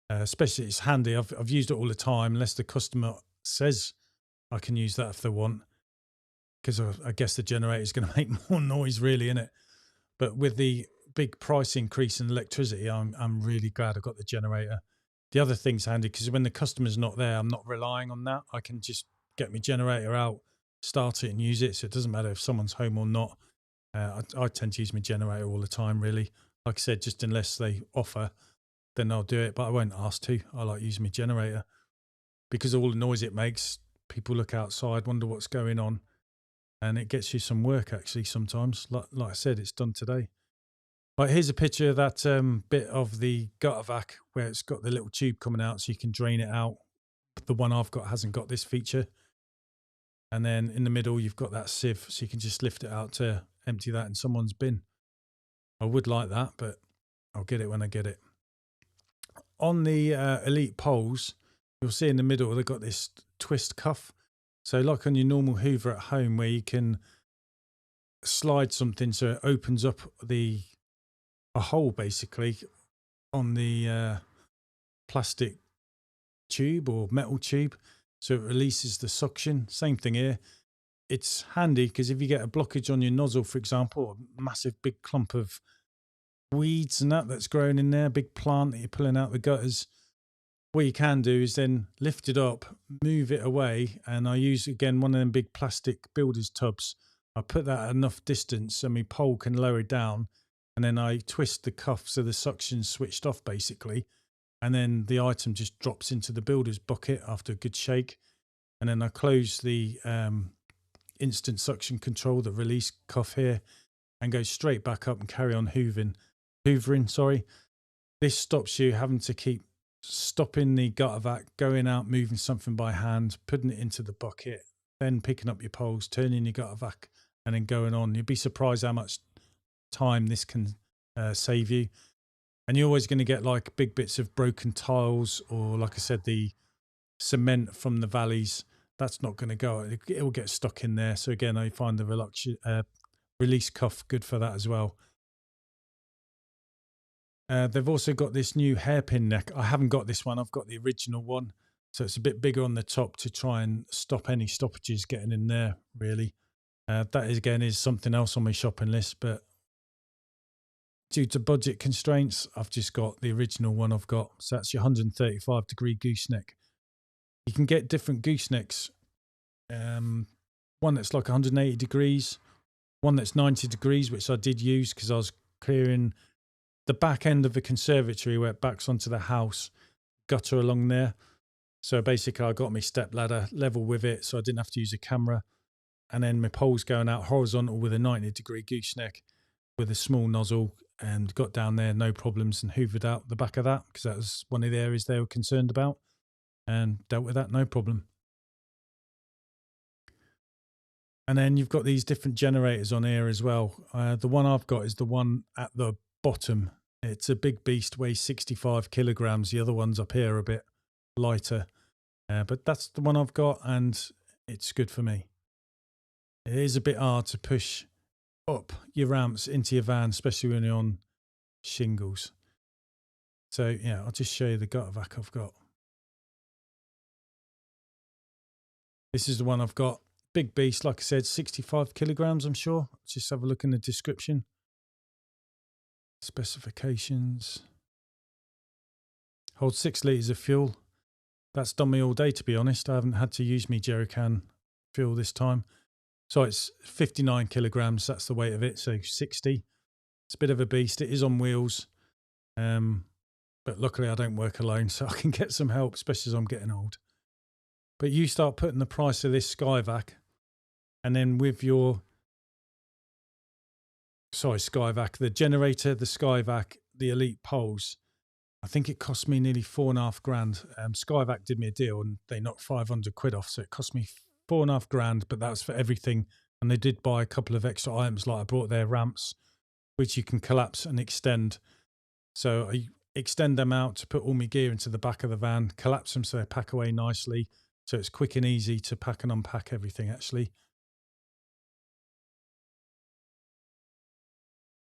especially it's handy. I've used it all the time, unless the customer says I can use that if they want, because I guess the generator is going to make more noise, really, innit? But with the big price increase in electricity, I'm really glad I got the generator. The other thing's handy because when the customer's not there, I'm not relying on that. I can just get my generator out, start it and use it. So it doesn't matter if someone's home or not. I tend to use my generator all the time, really. Like I said, just unless they offer, then I'll do it. But I won't ask to. I like using my generator because of all the noise it makes. People look outside, wonder what's going on. And it gets you some work, actually, sometimes. Like I said, it's done today. Right, here's a picture of that bit of the gutter vac where it's got the little tube coming out so you can drain it out. The one I've got hasn't got this feature. And then in the middle, you've got that sieve, so you can just lift it out to empty that in someone's bin. I would like that, but I'll get it when I get it. On the Elite poles, you'll see in the middle, they've got this twist cuff. So like on your normal Hoover at home, where you can slide something so it opens up a hole basically on the plastic tube or metal tube, so it releases the suction. Same thing here. It's handy because if you get a blockage on your nozzle, for example, a massive big clump of weeds and that's growing in there, big plant that you're pulling out the gutters, what you can do is then lift it up, move it away, and I use again one of them big plastic builder's tubs. I put that at enough distance so my pole can lower it down, and then I twist the cuff so the suction's switched off basically, and then the item just drops into the builder's bucket after a good shake, and then I close the instant suction control, the release cuff here, and go straight back up and carry on hoovering. Sorry, this stops you having to keep stopping the gutter vac, going out, moving something by hand, putting it into the bucket, then picking up your poles, turning your gutter vac, and then going on. You'd be surprised how much time this can save you. And you're always going to get like big bits of broken tiles, or like I said, the cement from the valleys. That's not going to go. It will get stuck in there. So again, I find the release cuff good for that as well. They've also got this new hairpin neck. I haven't got this one. I've got the original one. So it's a bit bigger on the top to try and stop any stoppages getting in there, really. That is, again, is something else on my shopping list, but due to budget constraints, I've just got the original one I've got. So that's your 135-degree gooseneck. You can get different goosenecks. One that's like 180 degrees, one that's 90 degrees, which I did use because I was clearing the back end of the conservatory where it backs onto the house, gutter along there. So basically I got my step ladder level with it, so I didn't have to use a camera. And then my pole's going out horizontal with a 90-degree gooseneck with a small nozzle, and got down there, no problems, and hoovered out the back of that because that was one of the areas they were concerned about, and dealt with that, no problem. And then you've got these different generators on here as well. The one I've got is the one at the bottom. It's a big beast, weighs 65 kilograms. The other ones up here are a bit lighter, but that's the one I've got, and it's good for me. It is a bit hard to push up your ramps into your van, especially when you're on shingles. So yeah, I'll just show you the gutter vac I've got. This is the one I've got. Big beast, like I said, 65 kilograms, I'm sure. Let's just have a look in the description. Specifications. Holds 6 litres of fuel. That's done me all day, to be honest. I haven't had to use me jerry can fuel this time. So it's 59 kilograms, that's the weight of it, so 60. It's a bit of a beast. It is on wheels, but luckily I don't work alone, so I can get some help, especially as I'm getting old. But you start putting the price of this Skyvac, and then with your, Skyvac, the generator, the Skyvac, the Elite poles, I think it cost me nearly £4,500. Skyvac did me a deal and they knocked 500 quid off, so it cost me £4,500, but that was for everything. And they did buy a couple of extra items, like I brought their ramps, which you can collapse and extend. So I extend them out to put all my gear into the back of the van, collapse them so they pack away nicely. So it's quick and easy to pack and unpack everything, actually.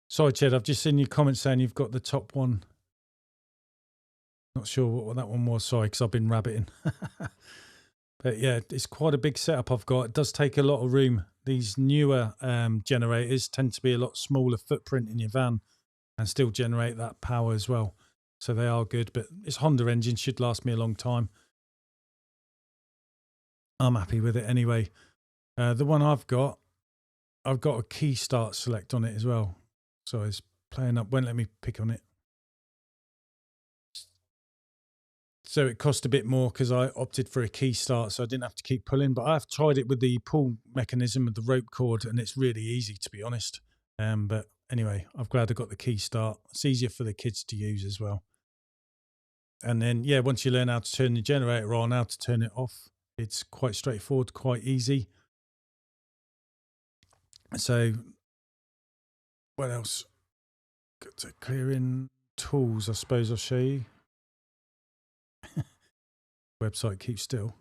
Sorry, Ched, I've just seen your comment saying you've got the top one. Not sure what that one was, sorry, because I've been rabbiting. But yeah, it's quite a big setup I've got. It does take a lot of room. These newer generators tend to be a lot smaller footprint in your van and still generate that power as well. So they are good, but this Honda engine should last me a long time. I'm happy with it anyway. The one I've got a key start select on it as well. So it's playing up, won't let me pick on it. So it cost a bit more because I opted for a key start, so I didn't have to keep pulling. But I've tried it with the pull mechanism with the rope cord, and it's really easy, to be honest. But anyway, I'm glad I got the key start. It's easier for the kids to use as well. And then, yeah, once you learn how to turn the generator on, how to turn it off, it's quite straightforward, quite easy. So what else? Got to clearing tools, I suppose I'll show you. Website keeps still.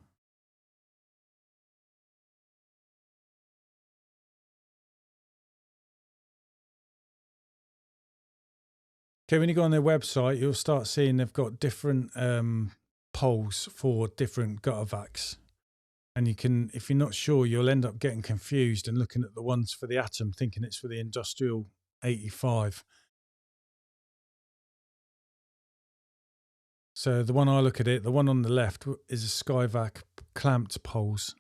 Okay, when you go on their website, you'll start seeing they've got different poles for different gutter vacs. And you can, if you're not sure, you'll end up getting confused and looking at the ones for the Atom, thinking it's for the Industrial 85. So the one I look at it, the one on the left is a Skyvac clamped poles.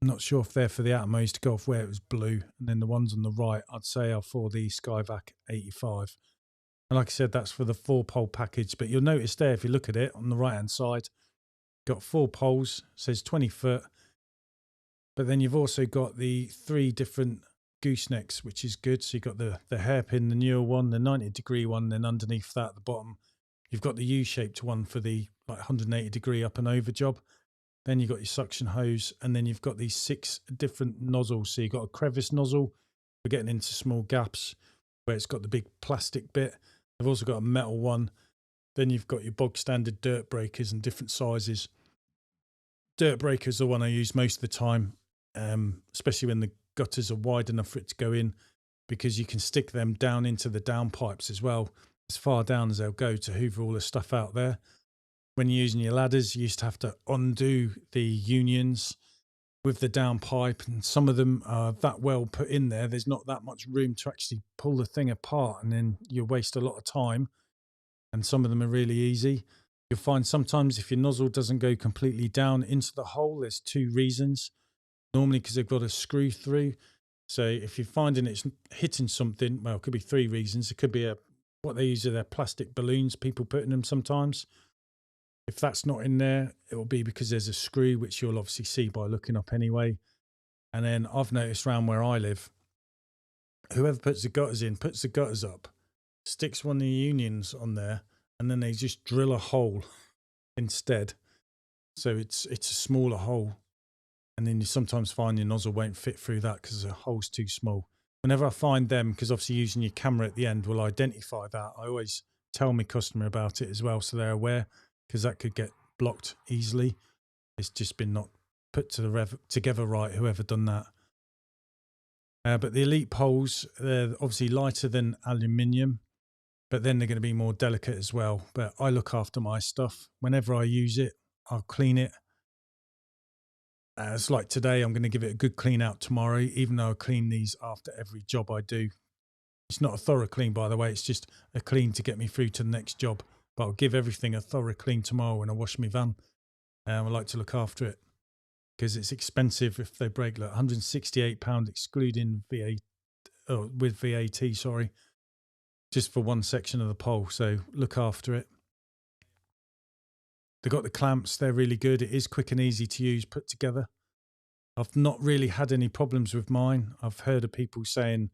I'm not sure if they're for the Atom. I used to go off where it was blue. And then the ones on the right, I'd say are for the Skyvac 85. And like I said, that's for the 4-pole package. But you'll notice there, if you look at it on the right-hand side, got 4 poles, says 20 foot. But then you've also got the 3 different goosenecks, which is good. So you've got the hairpin, the newer one, the 90-degree one, then underneath that at the bottom, you've got the U-shaped one for the like 180-degree up and over job. Then you've got your suction hose, and then you've got these 6 different nozzles. So you've got a crevice nozzle for getting into small gaps where it's got the big plastic bit. I've also got a metal one. Then you've got your bog standard dirt breakers and different sizes. Dirt breaker is the one I use most of the time, especially when the gutters are wide enough for it to go in, because you can stick them down into the downpipes as well, as far down as they'll go to hoover all the stuff out there. When you're using your ladders, you used to have to undo the unions with the downpipe, and some of them are that well put in there. There's not that much room to actually pull the thing apart, and then you waste a lot of time. And some of them are really easy. You'll find sometimes if your nozzle doesn't go completely down into the hole, there's two reasons. Normally because they've got a screw through. So if you're finding it's hitting something, well, it could be three reasons. It could be what they use are their plastic balloons people put in them sometimes. If that's not in there, it will be because there's a screw, which you'll obviously see by looking up anyway. And then I've noticed around where I live, whoever puts the gutters in, puts the gutters up, sticks one of the unions on there, and then they just drill a hole instead. So it's a smaller hole. And then you sometimes find your nozzle won't fit through that because the hole's too small. Whenever I find them, because obviously using your camera at the end will identify that, I always tell my customer about it as well so they're aware, because that could get blocked easily. It's just been not put together right, whoever done that. But the Elite poles, they're obviously lighter than aluminium, but then they're going to be more delicate as well. But I look after my stuff. Whenever I use it, I'll clean it. It's like today, I'm going to give it a good clean out tomorrow, even though I clean these after every job I do. It's not a thorough clean, by the way. It's just a clean to get me through to the next job. But I'll give everything a thorough clean tomorrow when I wash my van. I like to look after it because it's expensive if they break. Like £168 excluding VAT, with VAT, sorry, just for one section of the pole. So look after it. They've got the clamps. They're really good. It is quick and easy to use, put together. I've not really had any problems with mine. I've heard of people saying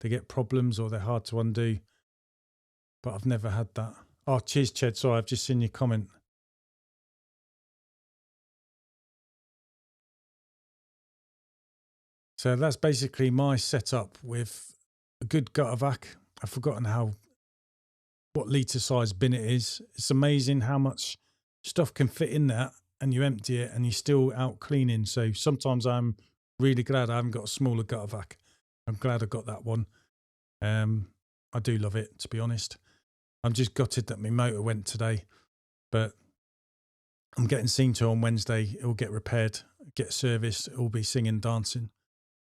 they get problems or they're hard to undo, but I've never had that. Oh, cheers, Ched. Sorry, I've just seen your comment. So that's basically my setup with a good gutter vac. I've forgotten what litre size bin it is. It's amazing how much stuff can fit in that, and you empty it and you're still out cleaning. So sometimes I'm really glad I haven't got a smaller gutter vac. I'm glad I got that one. I do love it, to be honest. I'm just gutted that my motor went today, but I'm getting seen to on Wednesday. It will get repaired, get serviced. It will be singing, dancing,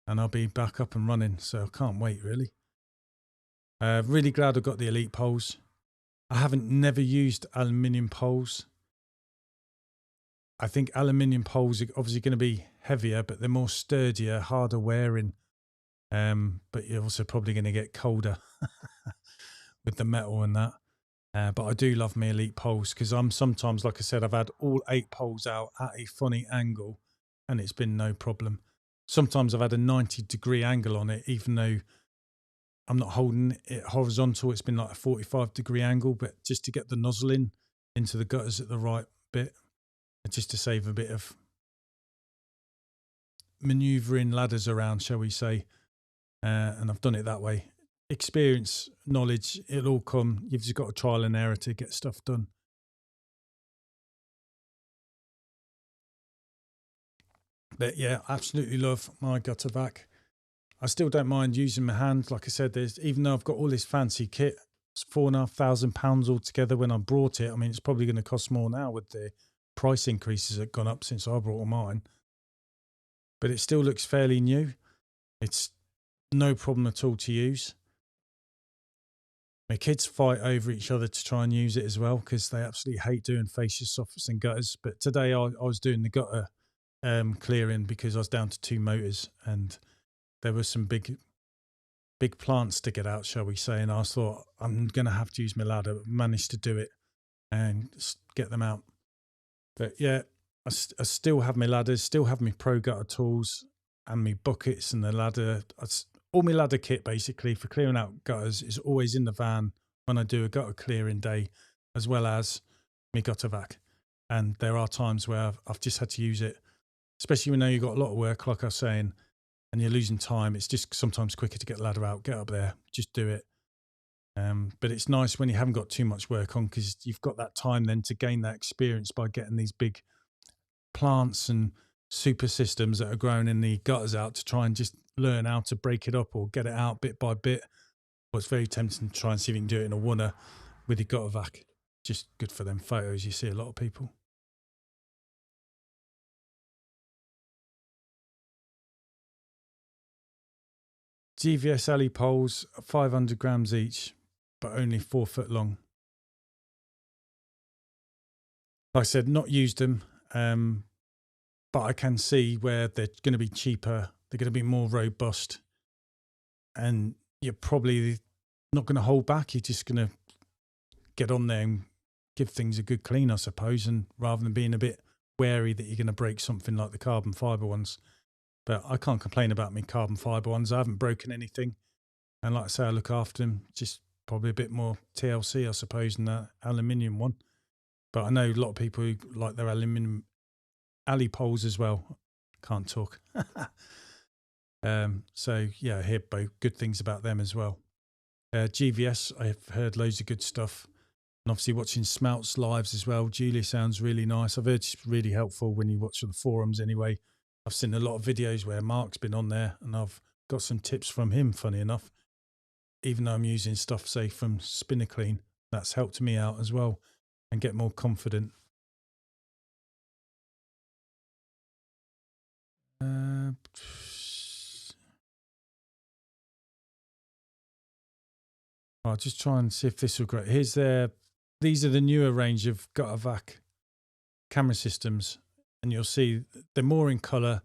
and I'll be back up and running. So I can't wait, really. Really glad I got the Elite poles. I haven't never used aluminium poles. I think aluminium poles are obviously going to be heavier, but they're more sturdier, harder wearing. But you're also probably going to get colder with the metal and that. But I do love my Elite poles because I'm sometimes, like I said, I've had all 8 poles out at a funny angle and it's been no problem. Sometimes I've had a 90-degree angle on it, even though I'm not holding it horizontal. It's been like a 45-degree angle, but just to get the nozzle into the gutters at the right bit, just to save a bit of manoeuvring ladders around, shall we say. And I've done it that way. Experience, knowledge, it'll all come. You've just got to trial and error to get stuff done. But yeah, absolutely love my gutter vac. I still don't mind using my hand. Like I said, even though I've got all this fancy kit, it's £4,500 altogether when I brought it. I mean, it's probably going to cost more now with the price increases that have gone up since I brought mine. But it still looks fairly new. It's no problem at all to use. My kids fight over each other to try and use it as well because they absolutely hate doing fascia soffits and gutters. But today I was doing the gutter clearing because I was down to 2 motors and there were some big plants to get out, shall we say. And I thought I'm going to have to use my ladder. Managed to do it and get them out. But yeah, I still have my ladders, still have my pro gutter tools and my buckets and the ladder. All my ladder kit basically for clearing out gutters is always in the van when I do a gutter clearing day, as well as my gutter vac. And there are times where I've just had to use it, especially when you've got a lot of work, like I was saying, and you're losing time. It's just sometimes quicker to get the ladder out, get up there, just do it. But it's nice when you haven't got too much work on because you've got that time then to gain that experience by getting these big plants and super systems that are growing in the gutters out to try and just learn how to break it up or get it out bit by bit. Well, it's very tempting to try and see if you can do it in a wunner with your gutter vac. Just good for them photos. You see a lot of people. GVS alley poles, 500 grams each, but only 4 foot long. Like I said, not used them, but I can see where they're going to be cheaper. They're going to be more robust, and you're probably not going to hold back. You're just going to get on there and give things a good clean, I suppose, and rather than being a bit wary that you're going to break something like the carbon fiber ones. But I can't complain about my carbon fiber ones. I haven't broken anything, and like I say, I look after them. Just probably a bit more TLC, I suppose, than that aluminium one. But I know a lot of people who like their aluminium alley poles as well. Can't talk. So yeah, I hear both good things about them as well. GVS, I've heard loads of good stuff. And obviously watching Smelt's lives as well. Julia sounds really nice. I've heard it's really helpful when you watch the forums anyway. I've seen a lot of videos where Mark's been on there and I've got some tips from him, funny enough. Even though I'm using stuff, say, from Spinner Clean, that's helped me out as well and get more confident. I'll just try and see if this will go. These are the newer range of Guttervac camera systems, and you'll see they're more in colour,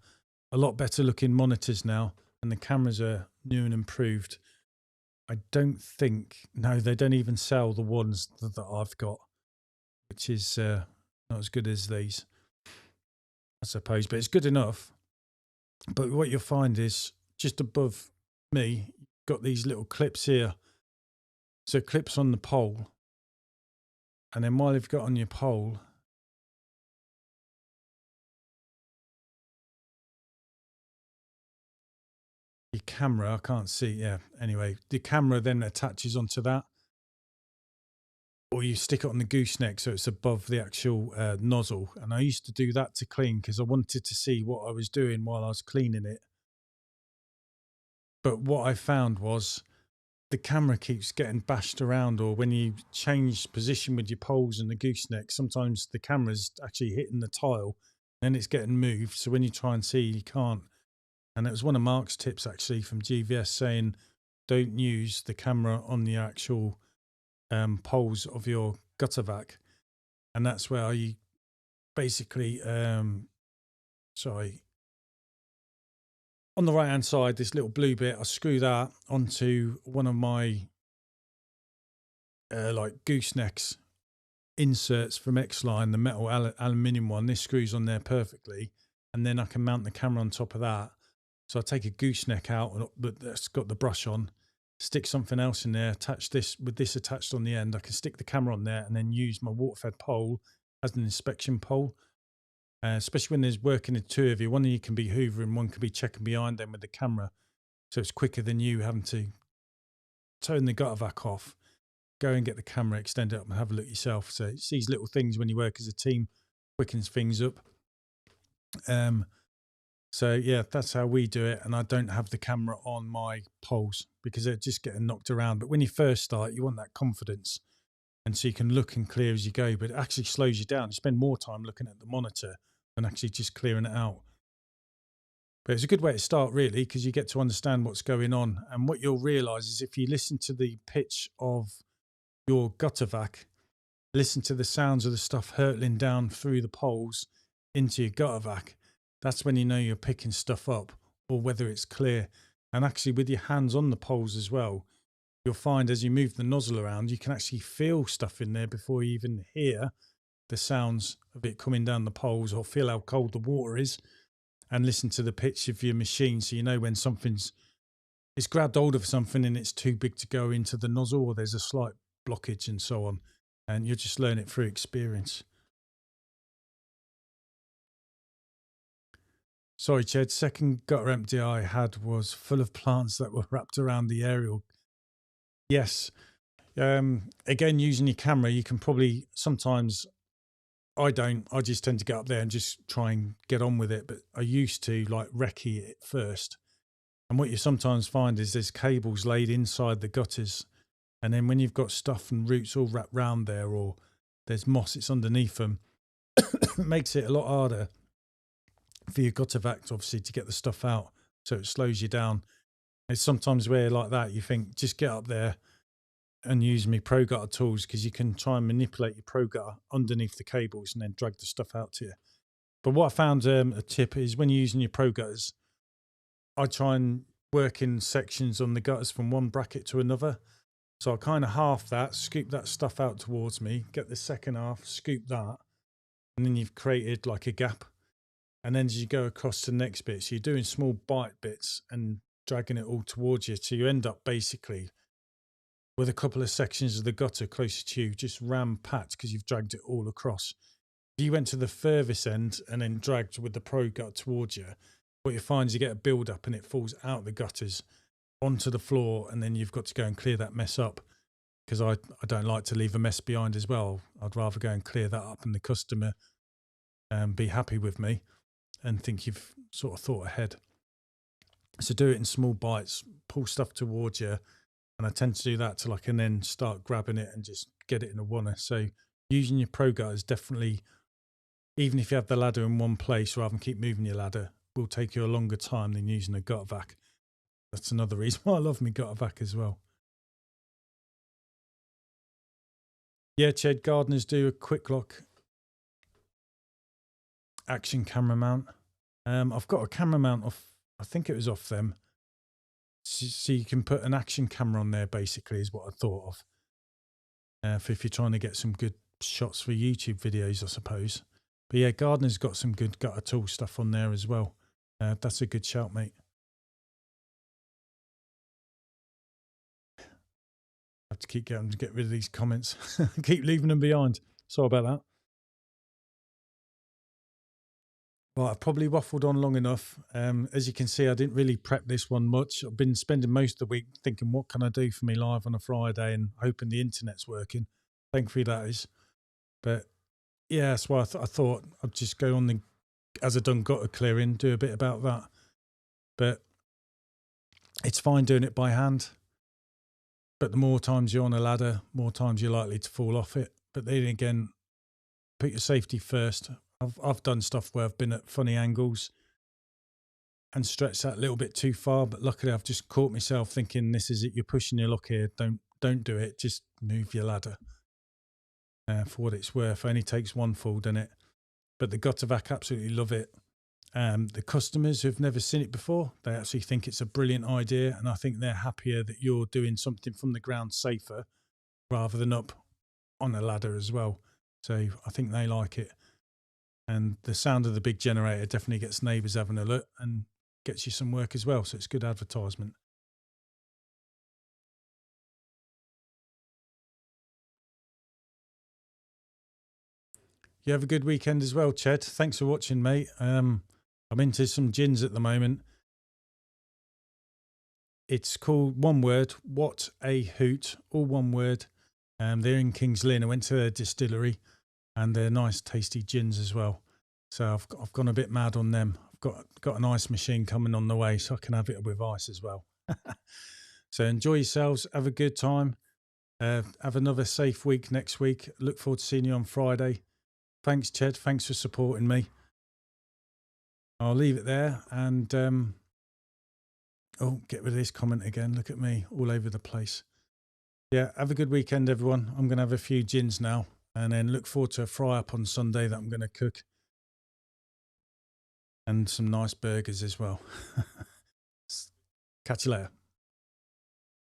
a lot better looking monitors now, and the cameras are new and improved. I don't think, no, they don't even sell the ones that I've got, which is not as good as these, I suppose, but it's good enough. But what you'll find is just above me, you've got these little clips here. So clips on the pole. And then while you've got on your pole, your camera, I can't see, yeah, anyway, the camera then attaches onto that. Or you stick it on the gooseneck so it's above the actual nozzle. And I used to do that to clean because I wanted to see what I was doing while I was cleaning it. But what I found was the camera keeps getting bashed around, or when you change position with your poles and the gooseneck, sometimes the camera's actually hitting the tile and it's getting moved. So when you try and see, you can't. And it was one of Mark's tips actually from GVS saying, don't use the camera on the actual poles of your Guttervac. And that's where you basically, on the right hand side, this little blue bit, I screw that onto one of my like goosenecks inserts from X-Line, the metal aluminium one. This screws on there perfectly, and then I can mount the camera on top of that. So I take a gooseneck out that's got the brush on, stick something else in there, attach this with this attached on the end. I can stick the camera on there and then use my water-fed pole as an inspection pole. Especially when there's working the two of you. One of you can be hoovering, one can be checking behind them with the camera. So it's quicker than you having to turn the Guttervac off, go and get the camera, extend it up and have a look yourself. So it's these little things when you work as a team, quickens things up. So yeah, that's how we do it. And I don't have the camera on my poles because they're just getting knocked around. But when you first start, you want that confidence. And so you can look and clear as you go, but it actually slows you down. You spend more time looking at the monitor than actually just clearing it out. But it's a good way to start, really, because you get to understand what's going on. And what you'll realise is if you listen to the pitch of your Guttervac, listen to the sounds of the stuff hurtling down through the poles into your Guttervac, that's when you know you're picking stuff up or whether it's clear. And actually with your hands on the poles as well, you'll find as you move the nozzle around, you can actually feel stuff in there before you even hear the sounds of it coming down the poles, or feel how cold the water is, and listen to the pitch of your machine so you know when it's grabbed hold of something and it's too big to go into the nozzle, or there's a slight blockage and so on. And you'll just learn it through experience. Sorry, Ched, second gutter empty I had was full of plants that were wrapped around the aerial. Yes. Again, using your camera, you can probably sometimes, I just tend to get up there and just try and get on with it. But I used to like recce it first. And what you sometimes find is there's cables laid inside the gutters. And then when you've got stuff and roots all wrapped round there, or there's moss, it's underneath them, it makes it a lot harder for your Guttervac, obviously, to get the stuff out. So it slows you down. It's sometimes where like that, you think just get up there and use me pro gutter tools, because you can try and manipulate your pro gutter underneath the cables and then drag the stuff out to you. But what I found a tip is when you're using your pro gutters, I try and work in sections on the gutters from one bracket to another. So I kind of half that, scoop that stuff out towards me, get the second half, scoop that, and then you've created like a gap. And then as you go across to the next bit, so you're doing small bite bits and dragging it all towards you. So you end up basically with a couple of sections of the gutter closer to you, just ram-packed because you've dragged it all across. If you went to the furthest end and then dragged with the pro gutter towards you, what you find is you get a build up and it falls out the gutters onto the floor, and then you've got to go and clear that mess up, because I don't like to leave a mess behind as well. I'd rather go and clear that up and the customer be happy with me and think you've sort of thought ahead. So do it in small bites, pull stuff towards you, and I tend to do that till I can then start grabbing it and just get it in a wanna. So using your pro gutter is definitely, even if you have the ladder in one place rather than keep moving your ladder, will take you a longer time than using a gutter vac. That's another reason why I love my gutter vac as well. Yeah, Ched, gardeners do a quick lock action camera mount. I've got a camera mount off, I think it was off them. So you can put an action camera on there, basically, is what I thought of. For if you're trying to get some good shots for YouTube videos, I suppose. But yeah, gardener's got some good gutter tool stuff on there as well. That's a good shout, mate. I have to keep getting to get rid of these comments. Keep leaving them behind. Sorry about that. Well, I've probably waffled on long enough. As you can see, I didn't really prep this one much. I've been spending most of the week thinking, what can I do for me live on a Friday, and hoping the internet's working. Thankfully that is. But yeah, that's why I thought I'd just go on as I've done gutter clearing, do a bit about that. But it's fine doing it by hand. But the more times you're on a ladder, more times you're likely to fall off it. But then again, put your safety first. I've done stuff where I've been at funny angles and stretched that a little bit too far, but luckily I've just caught myself thinking, this is it, you're pushing your luck here. Don't do it. Just move your ladder. For what it's worth, it only takes one fall, doesn't it? But the gutter vac absolutely love it. The customers who've never seen it before, they actually think it's a brilliant idea, and I think they're happier that you're doing something from the ground safer rather than up on a ladder as well. So I think they like it. And the sound of the big generator definitely gets neighbours having a look and gets you some work as well. So it's good advertisement. You have a good weekend as well, Ched. Thanks for watching, mate. I'm into some gins at the moment. It's called, one word, What a Hoot, all one word. They're in Kings Lynn. I went to their distillery, and they're nice, tasty gins as well. So I've gone a bit mad on them. I've got an ice machine coming on the way, so I can have it with ice as well. So enjoy yourselves. Have a good time. Have another safe week next week. Look forward to seeing you on Friday. Thanks, Ched. Thanks for supporting me. I'll leave it there, and oh, get rid of this comment again. Look at me all over the place. Yeah, have a good weekend, everyone. I'm going to have a few gins now, and then look forward to a fry up on Sunday that I'm going to cook, and some nice burgers as well. Catch you later.